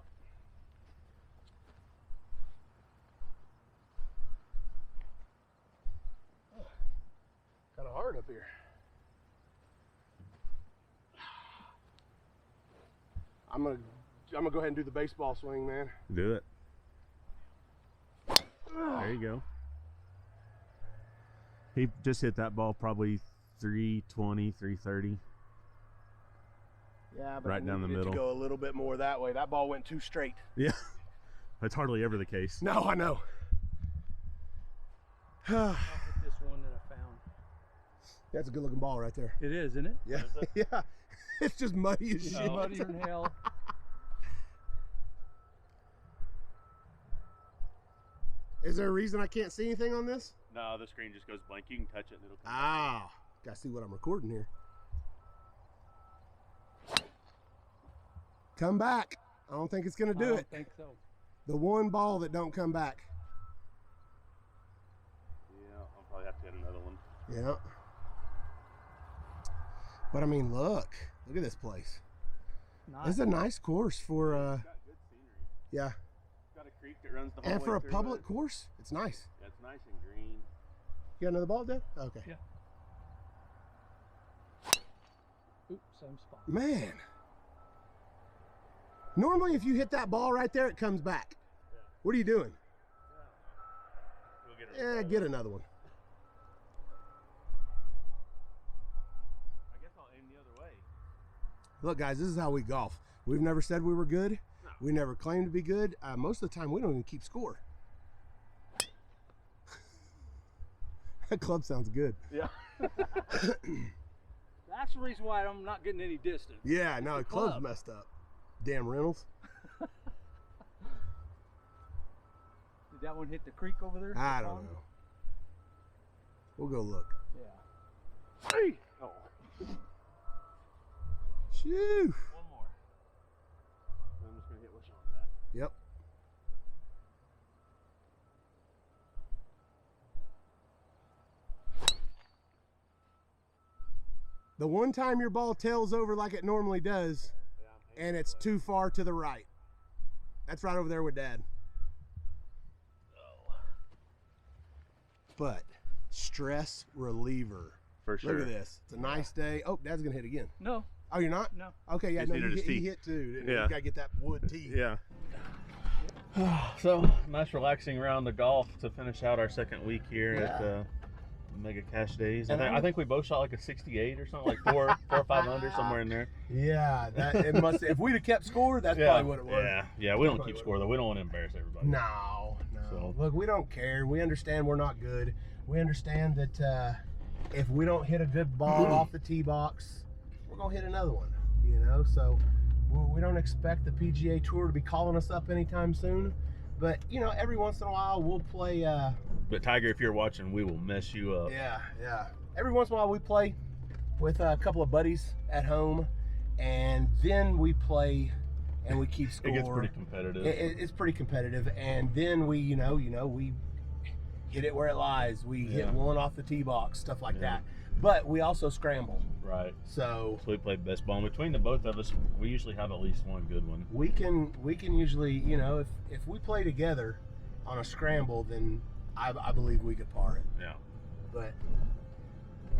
Speaker 2: Kind of hard up here. I'm gonna go ahead and do the baseball swing, man.
Speaker 1: Do it. There you go. He just hit that ball probably 320, 330.
Speaker 2: Yeah, but
Speaker 1: Right
Speaker 2: I
Speaker 1: down the
Speaker 2: needed it
Speaker 1: middle.
Speaker 2: to go a little bit more that way. That ball went too straight.
Speaker 1: Yeah. That's hardly ever the case.
Speaker 2: No, I know.
Speaker 4: I'll hit this one that I found.
Speaker 2: That's a good looking ball right there.
Speaker 4: It is, isn't it?
Speaker 2: Yeah. Yeah. It's just muddy as shit.
Speaker 4: Muddier than hell.
Speaker 2: Is there a reason I can't see anything on this?
Speaker 1: No, the screen just goes blank. You can touch it and it'll come
Speaker 2: Ah, gotta see what I'm recording here. Come back. I don't think it's gonna do
Speaker 4: I
Speaker 2: it.
Speaker 4: don't think so.
Speaker 2: The one ball that don't come back.
Speaker 1: Yeah, I'll probably have to hit another one.
Speaker 2: Yeah. But I mean, look at this place.
Speaker 4: Nice.
Speaker 2: It's a nice course for
Speaker 1: It's got good scenery.
Speaker 2: yeah,
Speaker 1: It's got a creek that runs the whole
Speaker 2: and
Speaker 1: way
Speaker 2: for a
Speaker 1: through
Speaker 2: public
Speaker 1: it.
Speaker 2: course, it's nice.
Speaker 1: Yeah, it's nice and green.
Speaker 2: You got another ball, Dad? Okay.
Speaker 4: Yeah. Oops, same spot.
Speaker 2: Man. Normally, if you hit that ball right there, it comes back.
Speaker 1: Yeah.
Speaker 2: What are you doing?
Speaker 1: We'll get it.
Speaker 2: Yeah, get another one.
Speaker 1: I guess I'll aim the other way.
Speaker 2: Look, guys, this is how we golf. We've never said we were good.
Speaker 1: No.
Speaker 2: We never claimed to be good. Most of the time, we don't even keep score. That club sounds good.
Speaker 1: Yeah.
Speaker 4: That's the reason why I'm not getting any distance.
Speaker 2: Yeah, no, the club's
Speaker 4: club.
Speaker 2: messed up. Damn Reynolds.
Speaker 4: Did that one hit the creek over there?
Speaker 2: I
Speaker 4: The
Speaker 2: don't
Speaker 4: pond?
Speaker 2: know. We'll go look.
Speaker 4: Yeah.
Speaker 1: Hey! Oh.
Speaker 2: Shoo.
Speaker 1: One more. I'm just going to hit what Shawn that.
Speaker 2: Yep. The one time your ball tails over like it normally does,
Speaker 1: Yeah, I'm
Speaker 2: and it's too far to the right. That's right over there with Dad.
Speaker 1: Oh.
Speaker 2: But stress reliever.
Speaker 1: For sure.
Speaker 2: Look at this. It's a nice day. Oh, Dad's gonna hit again.
Speaker 4: No,
Speaker 2: Oh, you're not?
Speaker 4: no.
Speaker 2: Okay, yeah,
Speaker 1: Just
Speaker 2: no,
Speaker 1: needed his
Speaker 2: he
Speaker 1: tee.
Speaker 2: hit too. Didn't he?
Speaker 1: Yeah.
Speaker 2: You gotta get that wood tee.
Speaker 1: Yeah. So nice relaxing round of golf to finish out our second week here at Mega Cashdays. I think we both shot like a 68 or something, like four or 5 under, somewhere in there.
Speaker 2: Yeah, that it must. If we'd have kept score, that's probably what it was.
Speaker 1: Yeah. We don't keep score though. We don't want to embarrass everybody.
Speaker 2: No.
Speaker 1: So-
Speaker 2: Look, we don't care. We understand we're not good. We understand that if we don't hit a good ball off the tee box, we're gonna hit another one. You know, so we don't expect the PGA Tour to be calling us up anytime soon. But you know, every once in a while we'll play.
Speaker 1: But Tiger, if you're watching, we will mess you up.
Speaker 2: Yeah. Every once in a while we play with a couple of buddies at home, and then we play and we keep score.
Speaker 1: It gets pretty competitive.
Speaker 2: It's pretty competitive, and then we, we hit it where it lies. We hit one off the tee box, stuff like that. But we also scramble.
Speaker 1: Right.
Speaker 2: So
Speaker 1: we play best ball. And between the both of us, we usually have at least one good one.
Speaker 2: We can usually, if we play together on a scramble, then I believe we could par it.
Speaker 1: Yeah.
Speaker 2: But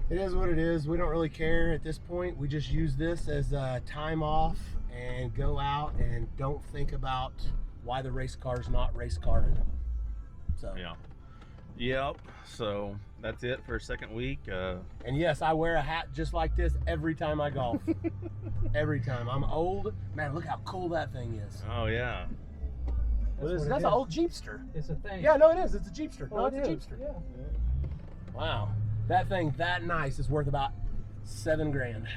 Speaker 2: it is what it is. We don't really care at this point. We just use this as a time off and go out and don't think about why the race car's not race carring. So
Speaker 1: yeah. Yep. So that's it for a second week.
Speaker 2: And yes, I wear a hat just like this every time I golf. Every time. I'm old. Man, look how cool that thing is.
Speaker 1: Oh yeah.
Speaker 2: That's an old Jeepster.
Speaker 5: It's a thing.
Speaker 2: Yeah, no, it is. It's a Jeepster.
Speaker 5: Oh,
Speaker 2: No, it's a Jeepster.
Speaker 5: Yeah.
Speaker 2: Wow. That thing that nice is worth about $7 grand.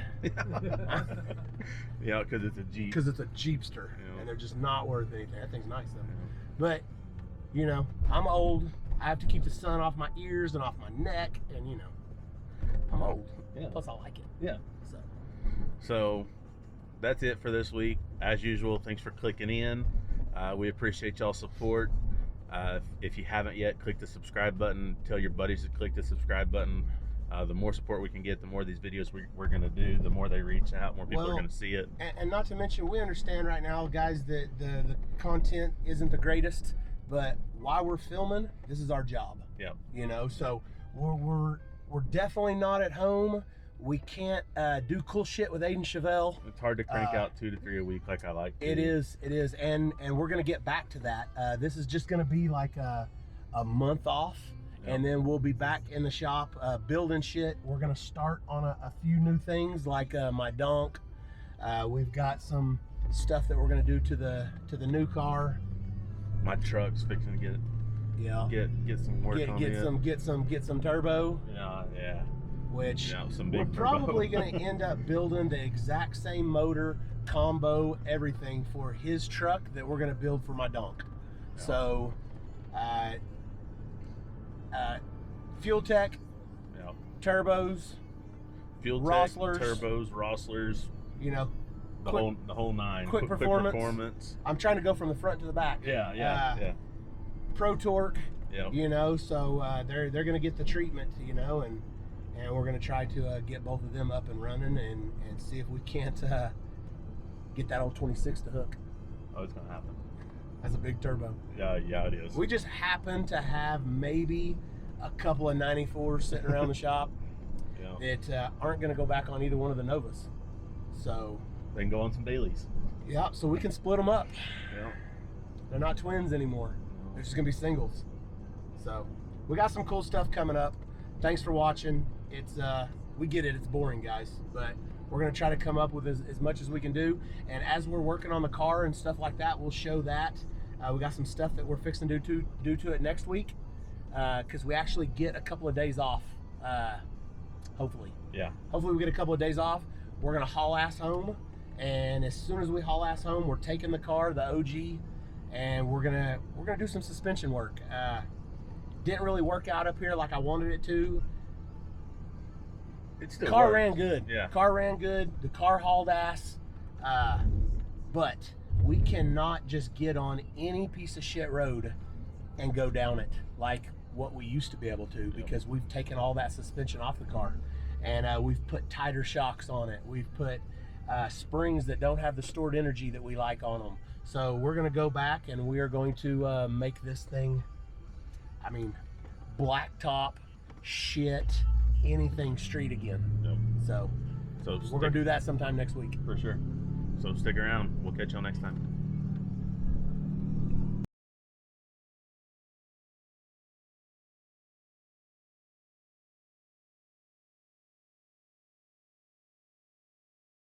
Speaker 1: Yeah, because it's a Jeep.
Speaker 2: Because it's a Jeepster, and they're just not worth anything. That thing's nice though. But I'm old. I have to keep the sun off my ears and off my neck, and I'm old.
Speaker 1: Yeah.
Speaker 2: Plus, I like it.
Speaker 1: Yeah.
Speaker 2: So
Speaker 1: that's it for this week. As usual, thanks for clicking in. We appreciate y'all's support. If you haven't yet, click the subscribe button. Tell your buddies to click the subscribe button. The more support we can get, the more of these videos we're going to do, the more they reach out, more people are going to see it.
Speaker 2: And not to mention, we understand right now, guys, that the content isn't the greatest, but while we're filming, this is our job.
Speaker 1: Yeah.
Speaker 2: So we're definitely not at home. We can't do cool shit with Aiden Chevelle.
Speaker 1: It's hard to crank out 2 to 3 a week like I like to.
Speaker 2: It is, and we're gonna get back to that. This is just gonna be like a month off, and then we'll be back in the shop building shit. We're gonna start on a few new things like my donk. We've got some stuff that we're gonna do to the new car.
Speaker 1: My truck's fixing to get some work on it.
Speaker 2: Get some turbo.
Speaker 1: Yeah.
Speaker 2: Which
Speaker 1: some big
Speaker 2: we're
Speaker 1: turbo.
Speaker 2: probably going to end up building the exact same motor, combo, everything for his truck that we're going to build for my donk.
Speaker 1: Yeah.
Speaker 2: So, fuel tech, turbos,
Speaker 1: fuel
Speaker 2: Rosslers,
Speaker 1: tech, turbos, Rosslers, the whole nine.
Speaker 2: Quick performance. I'm trying to go from the front to the back.
Speaker 1: Yeah.
Speaker 2: Pro Torque.
Speaker 1: Yep.
Speaker 2: So they're going to get the treatment, and we're going to try to get both of them up and running and see if we can't get that old 26 to hook.
Speaker 1: Oh, it's going to happen.
Speaker 2: That's a big turbo.
Speaker 1: Yeah, it is.
Speaker 2: We just happen to have maybe a couple of 94s sitting around the shop that aren't going to go back on either one of the Novas. So
Speaker 1: they can go on some dailies.
Speaker 2: Yeah, so we can split them up.
Speaker 1: Yeah.
Speaker 2: They're not twins anymore. They're just going to be singles. So we got some cool stuff coming up. Thanks for watching. It's we get it, it's boring, guys, but we're gonna try to come up with as much as we can do, and as we're working on the car and stuff like that, we'll show that. We got some stuff that we're fixing to do to it next week, because we actually get a couple of days off, hopefully.
Speaker 1: Yeah.
Speaker 2: Hopefully we get a couple of days off. We're gonna haul ass home, and as soon as we haul ass home, we're taking the car, the OG, and we're gonna do some suspension work. Didn't really work out up here like I wanted it to.
Speaker 1: It still
Speaker 2: car
Speaker 1: works.
Speaker 2: ran good.
Speaker 1: Yeah.
Speaker 2: Car ran good. The car hauled ass. But we cannot just get on any piece of shit road and go down it like what we used to be able to, because we've taken all that suspension off the car, and we've put tighter shocks on it. We've put springs that don't have the stored energy that we like on them. So we're going to go back and we are going to make this thing, blacktop, shit, anything street again.
Speaker 1: Yep.
Speaker 2: So we're going to do that sometime next week.
Speaker 1: For sure. So stick around. We'll catch y'all next time.